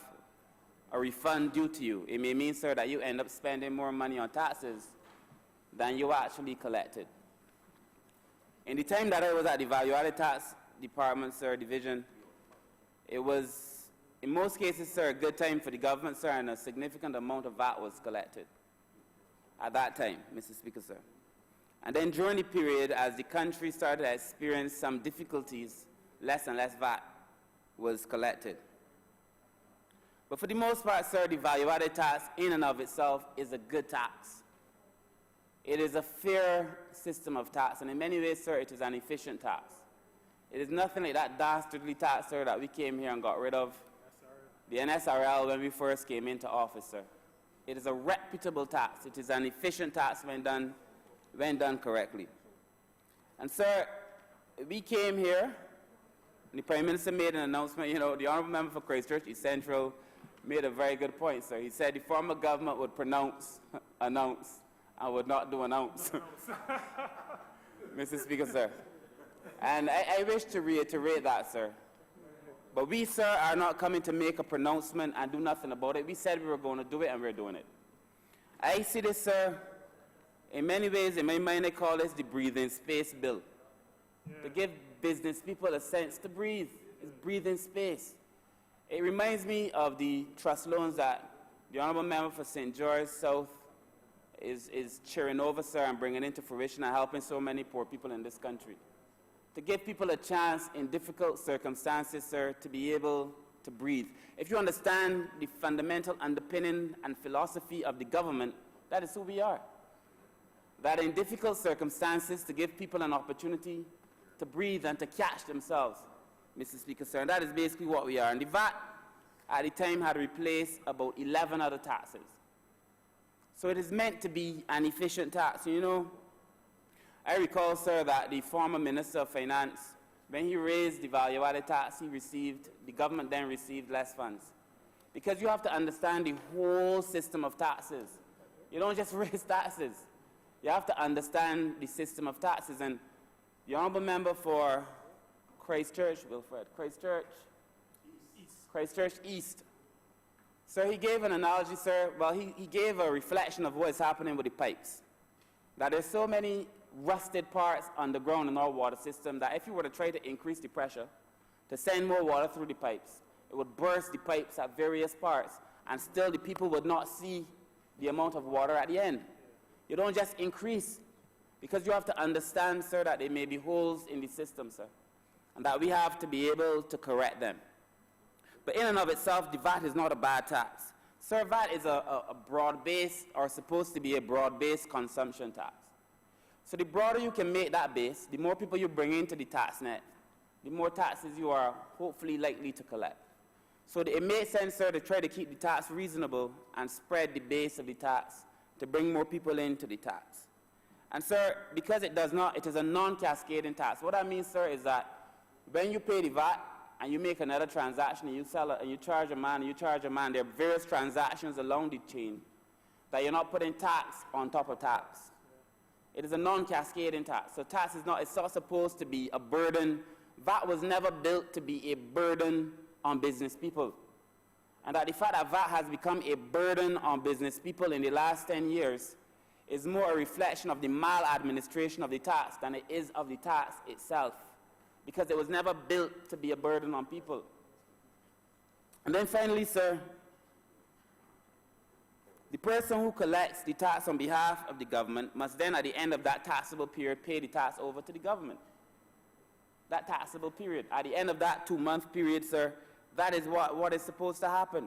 a refund due to you. It may mean, sir, that you end up spending more money on taxes than you actually collected. In the time that I was at the Value-Added Tax Department, sir, division, it was, in most cases, sir, a good time for the government, sir, and a significant amount of VAT was collected at that time, Mr. Speaker, sir. And then during the period, as the country started to experience some difficulties, less and less VAT was collected. But for the most part, sir, the value-added tax in and of itself is a good tax. It is a fair system of tax, and in many ways, sir, it is an efficient tax. It is nothing like that dastardly tax, sir, that we came here and got rid of, the NSRL, when we first came into office, sir. It is a reputable tax. It is an efficient tax when done correctly. And, sir, we came here, and the Prime Minister made an announcement. You know, the Honourable Member for Christchurch, East Central, made a very good point, sir. He said the former government would pronounce, announce, and would not do announce. Mr. Speaker, sir. And I wish to reiterate that, sir. But we, sir, are not coming to make a pronouncement and do nothing about it. We said we were going to do it, and we're doing it. I see this, sir, in many ways, in my mind, I call this the breathing space bill. To give business people a sense to breathe. It's breathing space. It reminds me of the trust loans that the Honourable Member for St. George South is cheering over, sir, and bringing into fruition and helping so many poor people in this country. To give people a chance in difficult circumstances, sir, to be able to breathe. If you understand the fundamental underpinning and philosophy of the government, that is who we are. That in difficult circumstances, to give people an opportunity to breathe and to catch themselves, Mr. Speaker, sir. And that is basically what we are. And the VAT, at the time, had replaced about 11 other taxes. So it is meant to be an efficient tax. You know, I recall, sir, that the former Minister of Finance, when he raised the value-added tax, the government then received less funds. Because you have to understand the whole system of taxes. You don't just raise taxes. You have to understand the system of taxes. And the Honourable Member for Christchurch, Wilfred, Christchurch East. Sir, he gave an analogy, sir. Well, he gave a reflection of what is happening with the pipes. That there's so many rusted parts underground in our water system that if you were to try to increase the pressure to send more water through the pipes, it would burst the pipes at various parts, and still the people would not see the amount of water at the end. You don't just increase, because you have to understand, sir, that there may be holes in the system, sir, and that we have to be able to correct them. But in and of itself, the VAT is not a bad tax. Sir, VAT is a broad-based, or supposed to be a broad-based consumption tax. So the broader you can make that base, the more people you bring into the tax net, the more taxes you are hopefully likely to collect. So it makes sense, sir, to try to keep the tax reasonable and spread the base of the tax to bring more people into the tax. And, sir, because it is a non-cascading tax. What that means, sir, is that when you pay the VAT and you make another transaction and you sell it and you charge a man and you charge a man, there are various transactions along the chain that you're not putting tax on top of tax. It is a non-cascading tax. So tax is not supposed to be a burden. VAT was never built to be a burden on business people. And that the fact that VAT has become a burden on business people in the last 10 years is more a reflection of the maladministration of the tax than it is of the tax itself. Because it was never built to be a burden on people. And then finally, sir, the person who collects the tax on behalf of the government must then, at the end of that taxable period, pay the tax over to the government. That taxable period. At the end of that 2-month period, sir, that is what is supposed to happen.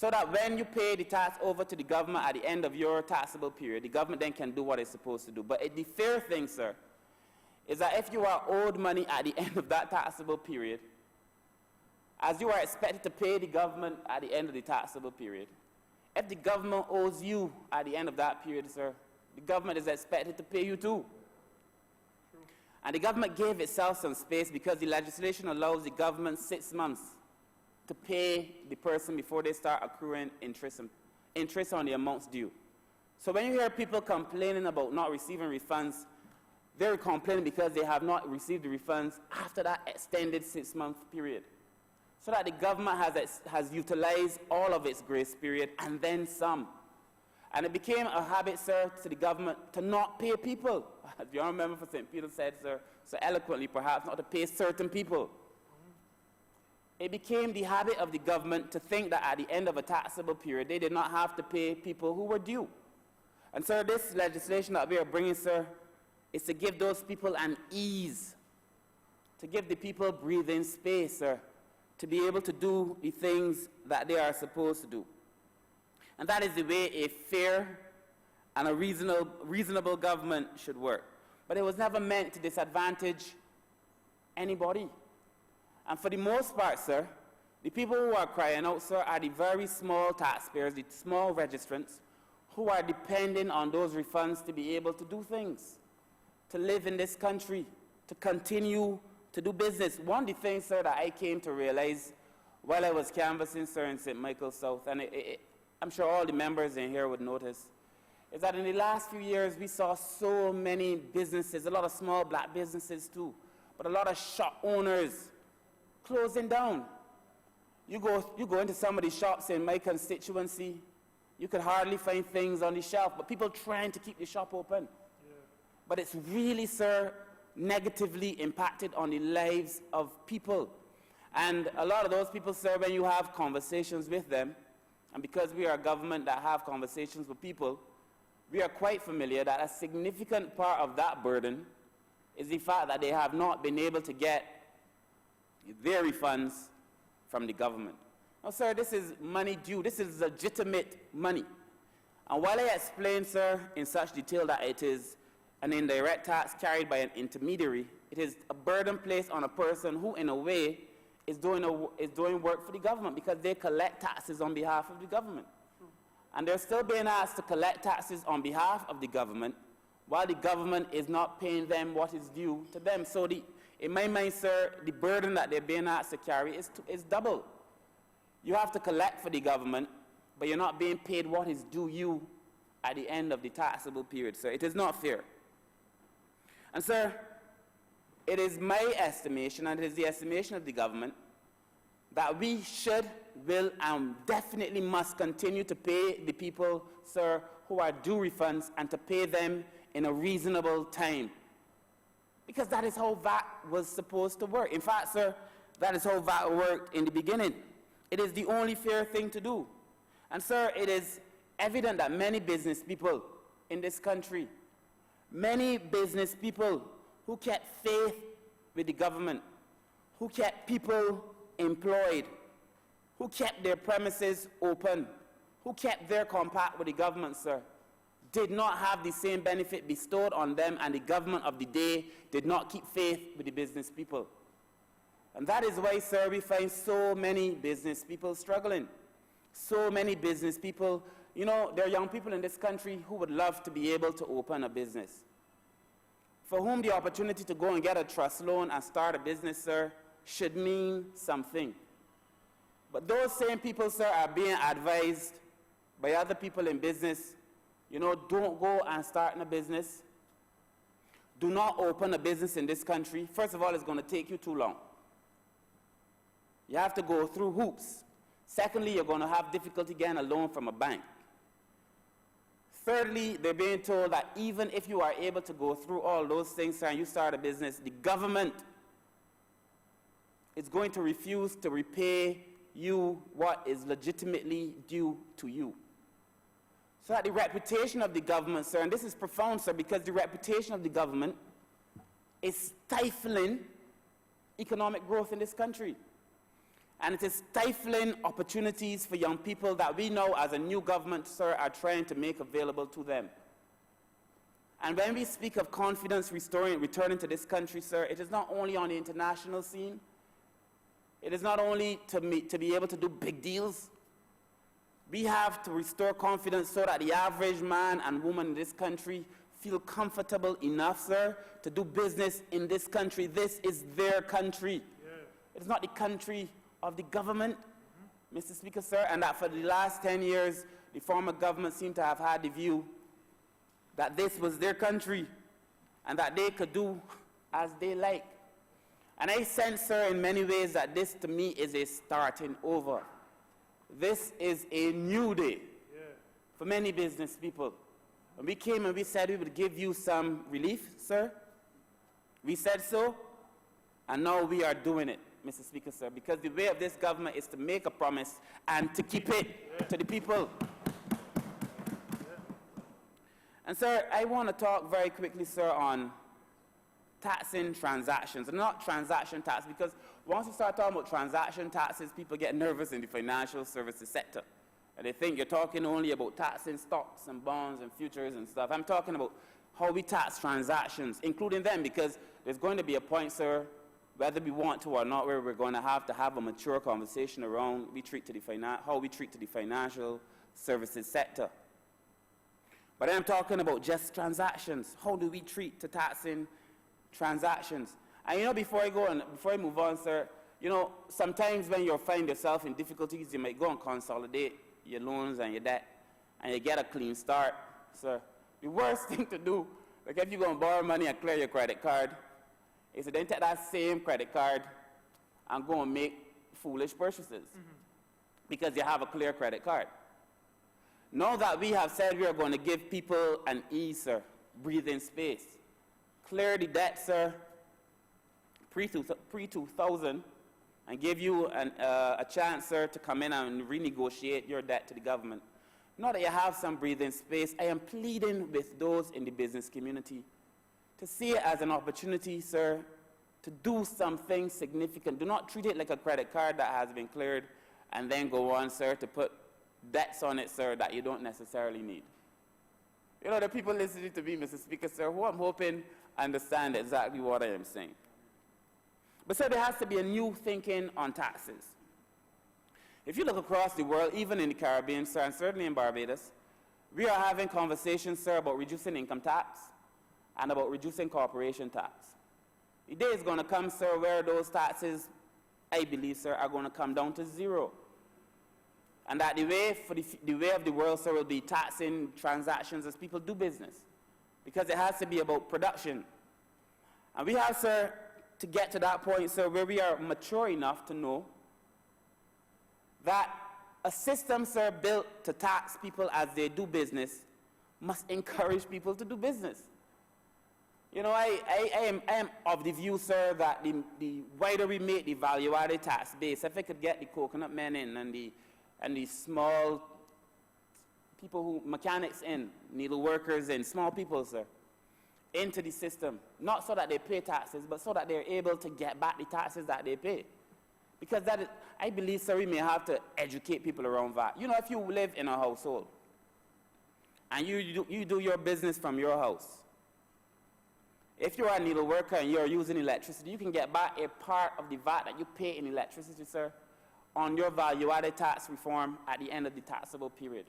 so that when you pay the tax over to the government at the end of your taxable period, the government then can do what it's supposed to do. But the fair thing, sir, is that if you are owed money at the end of that taxable period, as you are expected to pay the government at the end of the taxable period, if the government owes you at the end of that period, sir, the government is expected to pay you too. True. And the government gave itself some space because the legislation allows the government 6 months to pay the person before they start accruing interest on the amounts due. So when you hear people complaining about not receiving refunds, they're complaining because they have not received the refunds after that extended 6-month period. So that the government has utilized all of its grace period and then some. And it became a habit, sir, to the government to not pay people. As you remember, for St. Peter said, sir, so eloquently perhaps, not to pay certain people. It became the habit of the government to think that at the end of a taxable period, they did not have to pay people who were due. And, sir, this legislation that we are bringing, sir, is to give those people an ease, to give the people breathing space, sir, to be able to do the things that they are supposed to do. And that is the way a fair and a reasonable government should work. But it was never meant to disadvantage anybody. And for the most part, sir, the people who are crying out, sir, are the very small taxpayers, the small registrants, who are depending on those refunds to be able to do things, to live in this country, to continue to do business. One of the things, sir, that I came to realize while I was canvassing, sir, in St. Michael South, and I'm sure all the members in here would notice, is that in the last few years we saw so many businesses, a lot of small black businesses too, but a lot of shop owners closing down. You go into some of the shops in my constituency, you could hardly find things on the shelf, but people trying to keep the shop open. Yeah. But it's really, sir, negatively impacted on the lives of people. And a lot of those people, sir, when you have conversations with them, and because we are a government that have conversations with people, we are quite familiar that a significant part of that burden is the fact that they have not been able to get their refunds from the government. Now, sir, this is money due. This is legitimate money. And while I explain, sir, in such detail that it is an indirect tax carried by an intermediary, it is a burden placed on a person who, in a way, is doing work for the government because they collect taxes on behalf of the government. And they're still being asked to collect taxes on behalf of the government while the government is not paying them what is due to them. So in my mind, sir, the burden that they're being asked to carry is double. You have to collect for the government, but you're not being paid what is due you at the end of the taxable period, sir. It is not fair. And, sir, it is my estimation, and it is the estimation of the government, that we should, will, and definitely must continue to pay the people, sir, who are due refunds, and to pay them in a reasonable time. Because that is how VAT was supposed to work. In fact, sir, that is how VAT worked in the beginning. It is the only fair thing to do. And, sir, it is evident that many business people in this country, many business people who kept faith with the government, who kept people employed, who kept their premises open, who kept their compact with the government, sir, did not have the same benefit bestowed on them, and the government of the day did not keep faith with the business people. And that is why, sir, we find so many business people struggling. So many business people, you know, there are young people in this country who would love to be able to open a business, for whom the opportunity to go and get a trust loan and start a business, sir, should mean something. But those same people, sir, are being advised by other people in business, you know, don't go and start a business. Do not open a business in this country. First of all, it's going to take you too long. You have to go through hoops. Secondly, you're going to have difficulty getting a loan from a bank. Thirdly, they're being told that even if you are able to go through all those things and you start a business, the government is going to refuse to repay you what is legitimately due to you. So that the reputation of the government, sir, and this is profound, sir, because the reputation of the government is stifling economic growth in this country. And it is stifling opportunities for young people that we know as a new government, sir, are trying to make available to them. And when we speak of confidence returning to this country, sir, it is not only on the international scene. It is not only to be able to do big deals. We have to restore confidence so that the average man and woman in this country feel comfortable enough, sir, to do business in this country. This is their country. Yeah. It is not the country of the government, Mr. Speaker, sir, and that for the last 10 years, the former government seemed to have had the view that this was their country and that they could do as they like. And I sense, sir, in many ways that this, to me, is a starting over. This is a new day for many business people. When we came and we said we would give you some relief, sir, we said so, and now we are doing it, Mr. Speaker, sir, because the way of this government is to make a promise and to keep it to the people. And, sir, I want to talk very quickly, sir, on taxing transactions, and not transaction tax, because once you start talking about transaction taxes, people get nervous in the financial services sector. And they think you're talking only about taxing stocks and bonds and futures and stuff. I'm talking about how we tax transactions, including them, because there's going to be a point, sir, whether we want to or not, where we're going to have a mature conversation around how we treat the financial services sector. But I'm talking about just transactions. How do we treat to taxing transactions? And, you know, before I move on, sir, you know, sometimes when you find yourself in difficulties, you might go and consolidate your loans and your debt, and you get a clean start, sir. The worst thing to do, like if you go and borrow money and clear your credit card, is to then take that same credit card and go and make foolish purchases because you have a clear credit card. Now that we have said we are going to give people an ease, sir, breathing space, clear the debt, sir, pre-2000, and give you a chance, sir, to come in and renegotiate your debt to the government. Now that you have some breathing space, I am pleading with those in the business community to see it as an opportunity, sir, to do something significant. Do not treat it like a credit card that has been cleared and then go on, sir, to put debts on it, sir, that you don't necessarily need. You know, the people listening to me, Mr. Speaker, sir, who I'm hoping understand exactly what I am saying. But, sir, there has to be a new thinking on taxes. If you look across the world, even in the Caribbean, sir, and certainly in Barbados, we are having conversations, sir, about reducing income tax and about reducing corporation tax. The day is going to come, sir, where those taxes, I believe, sir, are going to come down to zero. And that the way of the world, sir, will be taxing transactions as people do business, because it has to be about production. And we have, sir, to get to that point, sir, where we are mature enough to know that a system, sir, built to tax people as they do business must encourage people to do business. You know, I am of the view, sir, that the wider we make the value-added tax base, if I could get the coconut men in and the small people who, mechanics in, needle workers in, small people, sir, into the system, not so that they pay taxes, but so that they're able to get back the taxes that they pay. Because that is, I believe, sir, we may have to educate people around that. You know, if you live in a household and you do your business from your house, if you're a needle worker and you're using electricity, you can get back a part of the VAT that you pay in electricity, sir, on your value-added tax reform at the end of the taxable period.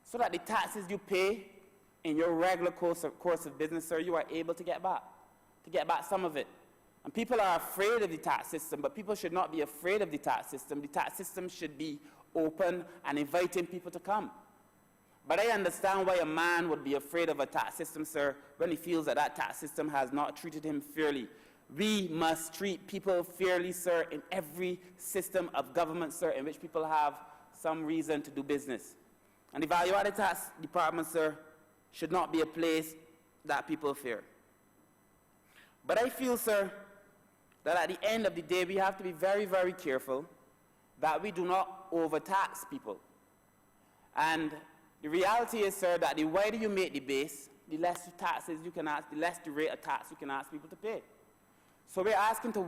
So that the taxes you pay in your regular course of business, sir, you are able to get back some of it. And people are afraid of the tax system, but people should not be afraid of the tax system. The tax system should be open and inviting people to come. But I understand why a man would be afraid of a tax system, sir, when he feels that that tax system has not treated him fairly. We must treat people fairly, sir, in every system of government, sir, in which people have some reason to do business. And the value-added tax department, sir, should not be a place that people fear. But I feel, sir, that at the end of the day, we have to be very, very careful that we do not overtax people. And the reality is, sir, that the wider you make the base, the less taxes you can ask, the less the rate of tax you can ask people to pay. So we're asking to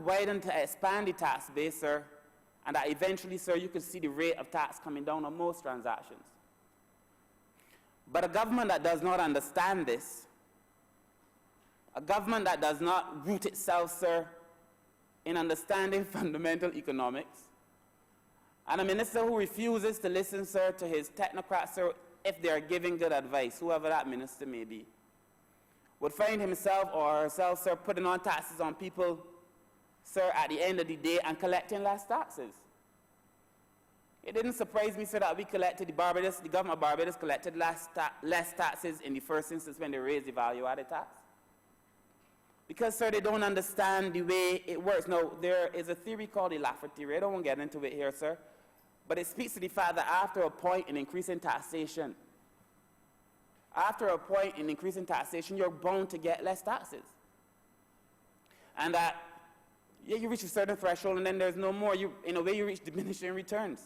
expand the tax base, sir, and that eventually, sir, you could see the rate of tax coming down on most transactions. But a government that does not understand this, a government that does not root itself, sir, in understanding fundamental economics, and a minister who refuses to listen, sir, to his technocrats, sir, if they are giving good advice, whoever that minister may be, would find himself or herself, sir, putting on taxes on people, sir, at the end of the day and collecting less taxes. It didn't surprise me, sir, that the government of Barbados collected less taxes in the first instance when they raised the value-added tax. Because, sir, they don't understand the way it works. Now, there is a theory called the Laffer theory. I don't want to get into it here, sir. But it speaks to the fact that after a point in increasing taxation, you're bound to get less taxes. And that, yeah, you reach a certain threshold and then there's no more. In a way, you reach diminishing returns.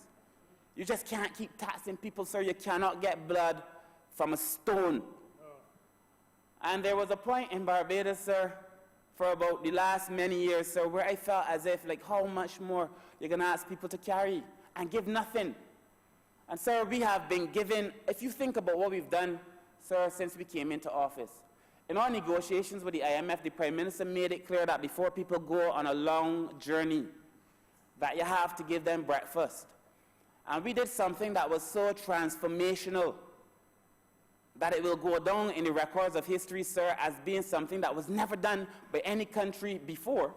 You just can't keep taxing people, sir. You cannot get blood from a stone. And there was a point in Barbados, sir, for about the last many years, sir, where I felt as if, like, how much more you're going to ask people to carry and give nothing. And, sir, we have been given, if you think about what we've done, sir, since we came into office, in our negotiations with the IMF, the Prime Minister made it clear that before people go on a long journey, that you have to give them breakfast. And we did something that was so transformational that it will go down in the records of history, sir, as being something that was never done by any country before.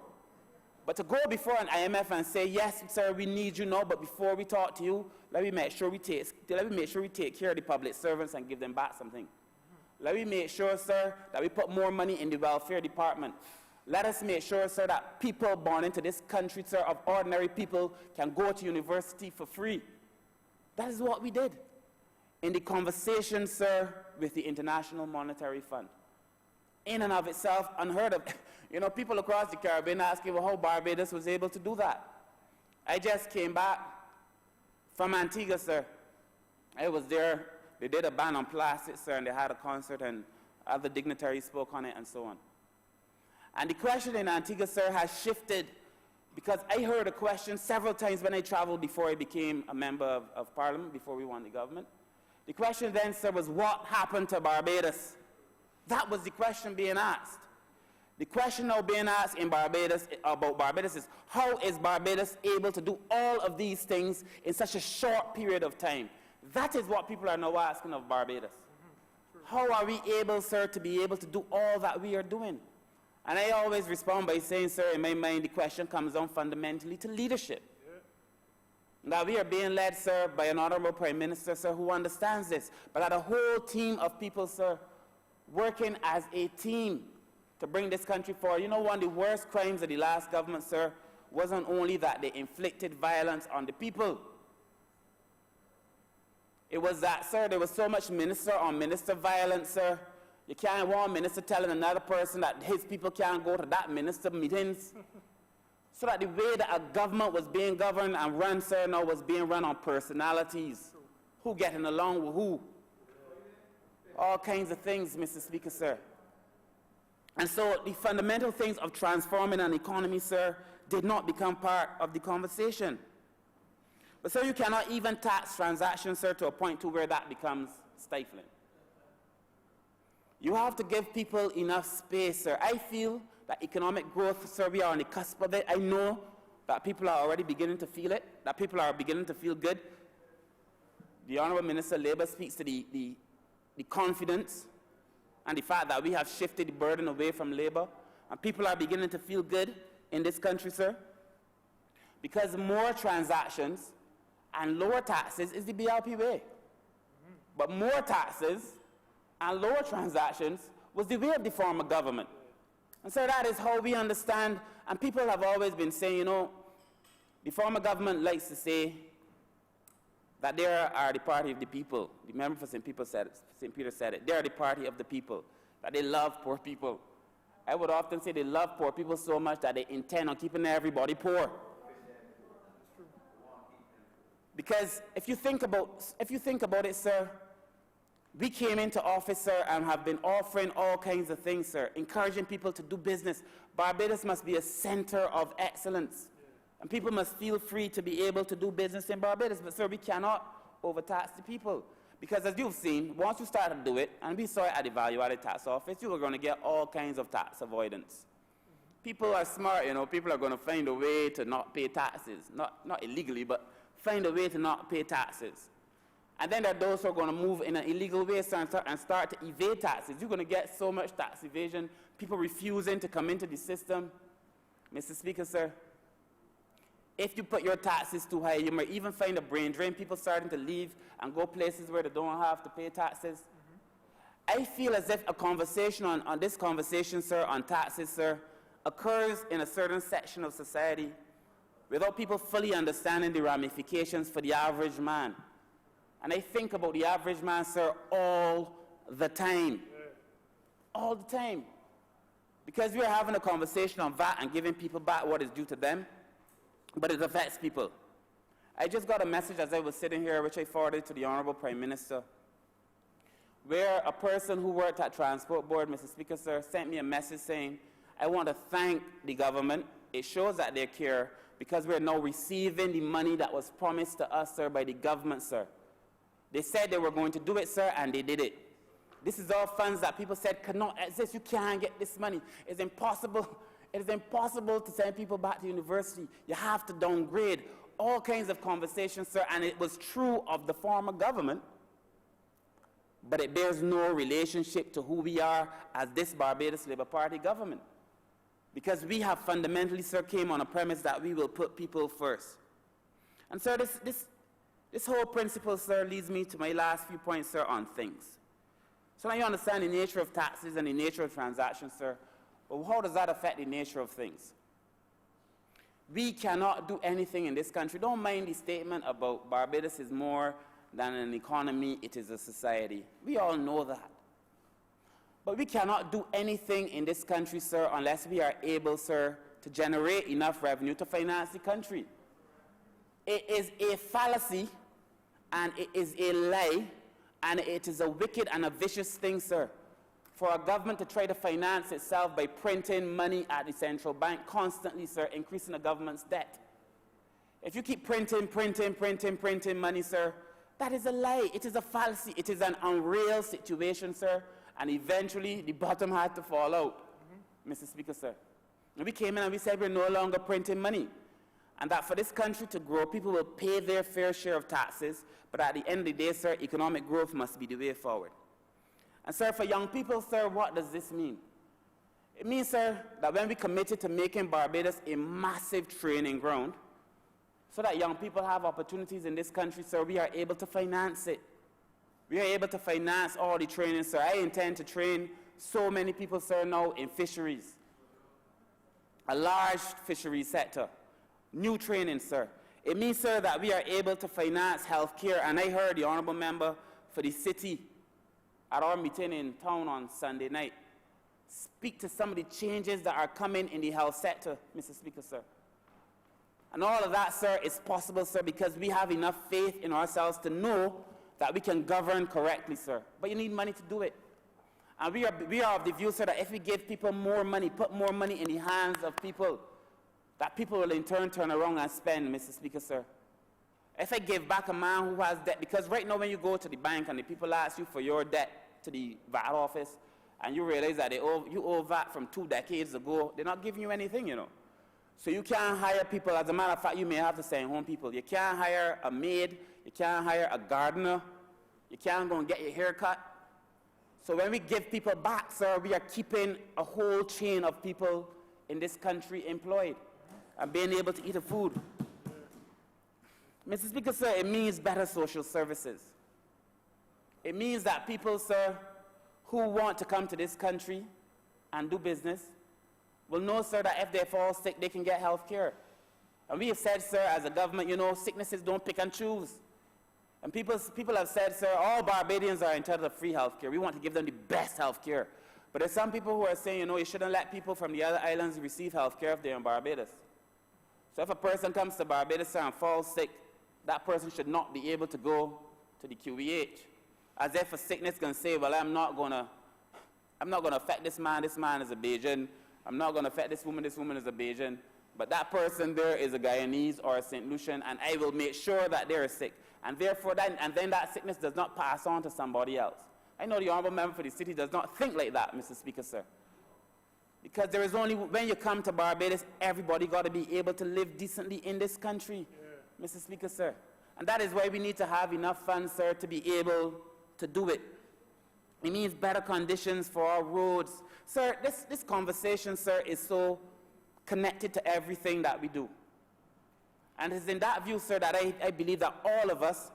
But to go before an IMF and say, yes, sir, we need you now, but before we talk to you, let me make sure we take care of the public servants and give them back something. Let me make sure, sir, that we put more money in the welfare department. Let us make sure, sir, that people born into this country, sir, of ordinary people, can go to university for free. That is what we did in the conversation, sir, with the International Monetary Fund. In and of itself, unheard of. You know, people across the Caribbean asking, well, how Barbados was able to do that. I just came back from Antigua, sir. I was there. They did a ban on plastic, sir, and they had a concert, and other dignitaries spoke on it, and so on. And the question in Antigua, sir, has shifted, because I heard a question several times when I traveled before I became a member of Parliament, before we won the government. The question then, sir, was what happened to Barbados? That was the question being asked. The question now being asked in Barbados, about Barbados, is how is Barbados able to do all of these things in such a short period of time? That is what people are now asking of Barbados. How are we able, sir, to be able to do all that we are doing? And I always respond by saying, sir, in my mind, the question comes down fundamentally to leadership. That we are being led, sir, by an Honourable Prime Minister, sir, who understands this, but that a whole team of people, sir, working as a team to bring this country forward. You know, one of the worst crimes of the last government, sir, wasn't only that they inflicted violence on the people. It was that, sir, there was so much minister-on-minister violence, sir. You can't want a minister telling another person that his people can't go to that minister meetings. So that the way that a government was being governed and run, sir, now was being run on personalities. Who getting along with who? All kinds of things, Mr. Speaker, sir. And so the fundamental things of transforming an economy, sir, did not become part of the conversation. But, sir, you cannot even tax transactions, sir, to a point to where that becomes stifling. You have to give people enough space, sir. I feel that economic growth, sir, we are on the cusp of it. I know that people are already beginning to feel it, that people are beginning to feel good. The Honourable Minister of Labour speaks to the confidence and the fact that we have shifted the burden away from labour, and people are beginning to feel good in this country, sir, because more transactions and lower taxes is the BLP way. But more taxes and lower transactions was the way of the former government. And so that is how we understand, and people have always been saying, you know, the former government likes to say that they are the party of the people. The member for St. Peter said it. They are the party of the people, that they love poor people. I would often say they love poor people so much that they intend on keeping everybody poor. Because if you think about it, sir, we came into office, sir, and have been offering all kinds of things, sir, encouraging people to do business. Barbados must be a center of excellence. And people must feel free to be able to do business in Barbados. But, sir, we cannot overtax the people. Because as you've seen, once you start to do it, and we saw it at the Value-Added Tax Office, you are going to get all kinds of tax avoidance. People are smart, you know. People are going to find a way to not pay taxes. Not illegally, but find a way to not pay taxes. And then there are those who are going to move in an illegal way and start to evade taxes. You're going to get so much tax evasion, people refusing to come into the system. Mr. Speaker, sir, if you put your taxes too high, you might even find a brain drain, people starting to leave and go places where they don't have to pay taxes. I feel as if a conversation on this conversation, sir, on taxes, sir, occurs in a certain section of society without people fully understanding the ramifications for the average man. And I think about the average man, sir, all the time. All the time. Because we are having a conversation on VAT and giving people back what is due to them, but it affects people. I just got a message as I was sitting here, which I forwarded to the Honourable Prime Minister, where a person who worked at Transport Board, Mr. Speaker, sir, sent me a message saying, I want to thank the government. It shows that they care because we're now receiving the money that was promised to us, sir, by the government, sir. They said they were going to do it, sir, and they did it. This is all funds that people said cannot exist. You can't get this money. It's impossible. It is impossible to send people back to university. You have to downgrade. All kinds of conversations, sir, and it was true of the former government, but it bears no relationship to who we are as this Barbados Labour Party government. Because we have fundamentally, sir, came on a premise that we will put people first. And, sir, this whole principle, sir, leads me to my last few points, sir, on things. So now you understand the nature of taxes and the nature of transactions, sir. But how does that affect the nature of things? We cannot do anything in this country. Don't mind the statement about Barbados is more than an economy, it is a society. We all know that. But we cannot do anything in this country, sir, unless we are able, sir, to generate enough revenue to finance the country. It is a fallacy, and it is a lie, and it is a wicked and a vicious thing, sir, for a government to try to finance itself by printing money at the central bank constantly, sir, increasing the government's debt. If you keep printing money, sir, that is a lie. It is a fallacy. It is an unreal situation, sir, and eventually the bottom had to fall out, Mr. Speaker, sir. And we came in and we said we're no longer printing money, and that for this country to grow, people will pay their fair share of taxes, but at the end of the day, sir, economic growth must be the way forward. And, sir, for young people, sir, what does this mean? It means, sir, that when we committed to making Barbados a massive training ground, so that young people have opportunities in this country, sir, we are able to finance it. We are able to finance all the training, sir. I intend to train so many people, sir, now in fisheries, a large fisheries sector, new training, sir. It means, sir, that we are able to finance health care, and I heard the Honourable Member for the city at our meeting in town on Sunday night speak to some of the changes that are coming in the health sector, Mr. Speaker, sir. And all of that, sir, is possible, sir, because we have enough faith in ourselves to know that we can govern correctly, sir. But you need money to do it. And we are of the view, sir, that if we give people more money, put more money in the hands of people, that people will in turn turn around and spend, Mr. Speaker, sir. If I give back a man who has debt, because right now when you go to the bank and the people ask you for your debt to the VAT office, and you realize that you owe VAT from 2 decades ago, they're not giving you anything, you know. So you can't hire people. As a matter of fact, you may have to send home people. You can't hire a maid. You can't hire a gardener. You can't go and get your hair cut. So when we give people back, sir, we are keeping a whole chain of people in this country employed and being able to eat the food. Mr. Speaker, sir, it means better social services. It means that people, sir, who want to come to this country and do business will know, sir, that if they fall sick, they can get health care. And we have said, sir, as a government, you know, sicknesses don't pick and choose. And people have said, sir, all Barbadians are entitled to free health care. We want to give them the best health care. But there's some people who are saying, you know, you shouldn't let people from the other islands receive health care if they're in Barbados. So if a person comes to Barbados, sir, and falls sick, that person should not be able to go to the QEH. As if a sickness can say, well, I'm not going to affect this man is a Bajan. I'm not going to affect this woman is a Bajan. but that person there is a Guyanese or a St. Lucian, and I will make sure that they're sick. And therefore, then that sickness does not pass on to somebody else. I know the honourable member for the city does not think like that, Mr. Speaker, sir. Because there is only, when you come to Barbados, everybody got to be able to live decently in this country, Mr. Speaker, sir. And that is why we need to have enough funds, sir, to be able to do it. It means better conditions for our roads. Sir, this conversation, sir, is so connected to everything that we do. And it's in that view, sir, that I believe that all of us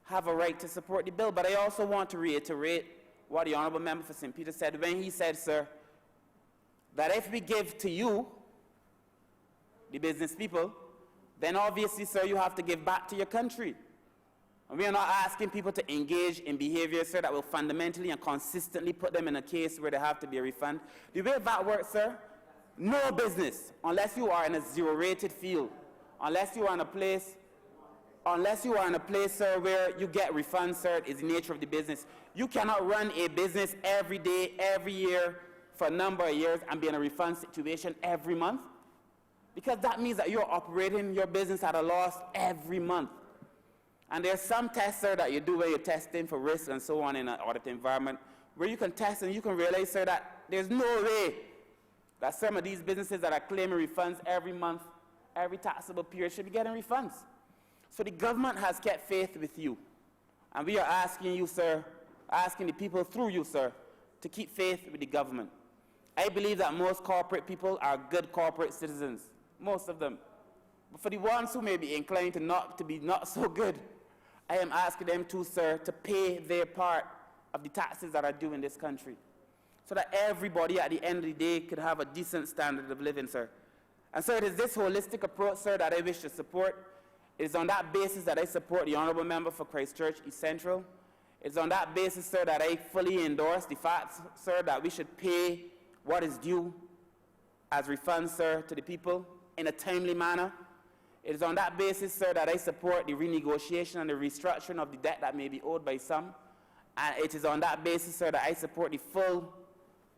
have a right to support the bill. But I also want to reiterate what the honourable member for St. Peter said when he said, sir, that if we give to you, the business people, then obviously, sir, you have to give back to your country. And we are not asking people to engage in behavior, sir, that will fundamentally and consistently put them in a case where they have to be a refund. The way that works, sir, no business, unless you are in a zero-rated field, unless you are in a place, sir, where you get refunds, sir, is the nature of the business. You cannot run a business every day, every year, for a number of years and be in a refund situation every month, because that means that you're operating your business at a loss every month. And there's some tests, sir, that you do where you're testing for risk and so on in an audit environment, where you can test and you can realize, sir, that there's no way that some of these businesses that are claiming refunds every month, every taxable period, should be getting refunds. So the government has kept faith with you. And we are asking you, sir, asking the people through you, sir, to keep faith with the government. I believe that most corporate people are good corporate citizens, most of them. But for the ones who may be inclined to be not so good, I am asking them too, sir, to pay their part of the taxes that are due in this country, so that everybody at the end of the day could have a decent standard of living, sir. And so it is this holistic approach, sir, that I wish to support. It is on that basis that I support the honourable member for Christchurch East Central. It is on that basis, sir, that I fully endorse the fact, sir, that we should pay what is due as refunds, sir, to the people in a timely manner. It is on that basis, sir, that I support the renegotiation and the restructuring of the debt that may be owed by some. And it is on that basis, sir, that I support the full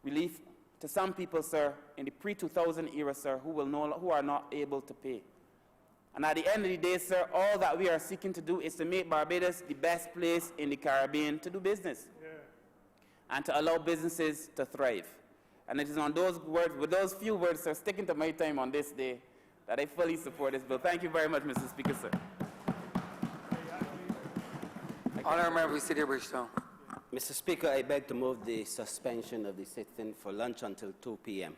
relief to some people, sir, in the pre-2000 era, sir, who are not able to pay. And at the end of the day, sir, all that we are seeking to do is to make Barbados the best place in the Caribbean to do business and to allow businesses to thrive. And it is on those words, with those few words, sir, sticking to my time on this day, that I fully support this bill. Thank you very much, Mr. Speaker, sir. Honourable Member for City of Bridgetown. Mr. Speaker, I beg to move the suspension of the sit-in for lunch until 2 p.m.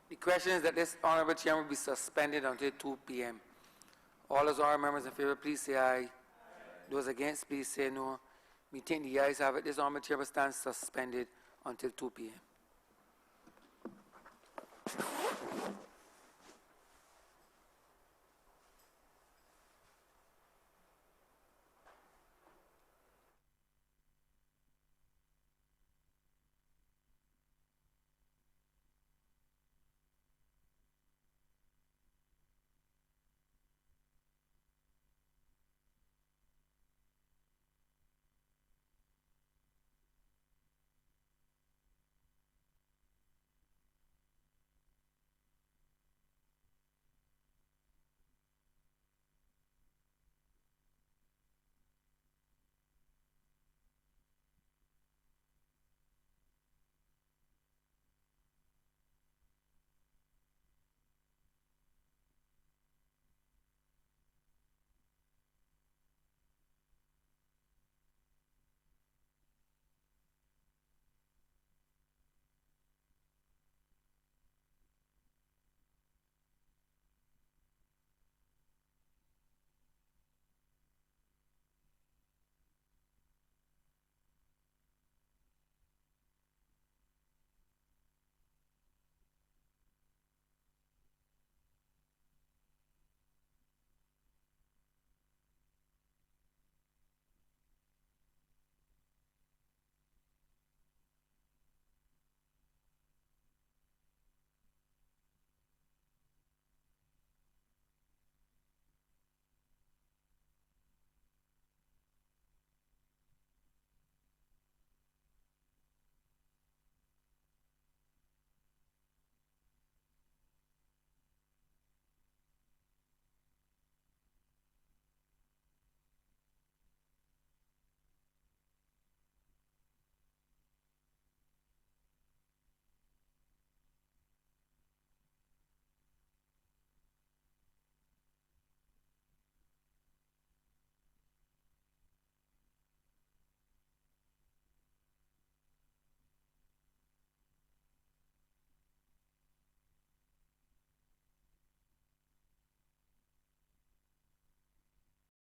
The question is that this honourable chairman will be suspended until 2 p.m. All those honourable members in favour, please say aye. Those against, please say no. We think the ayes have it. This honourable chairman stands suspended until 2 p.m.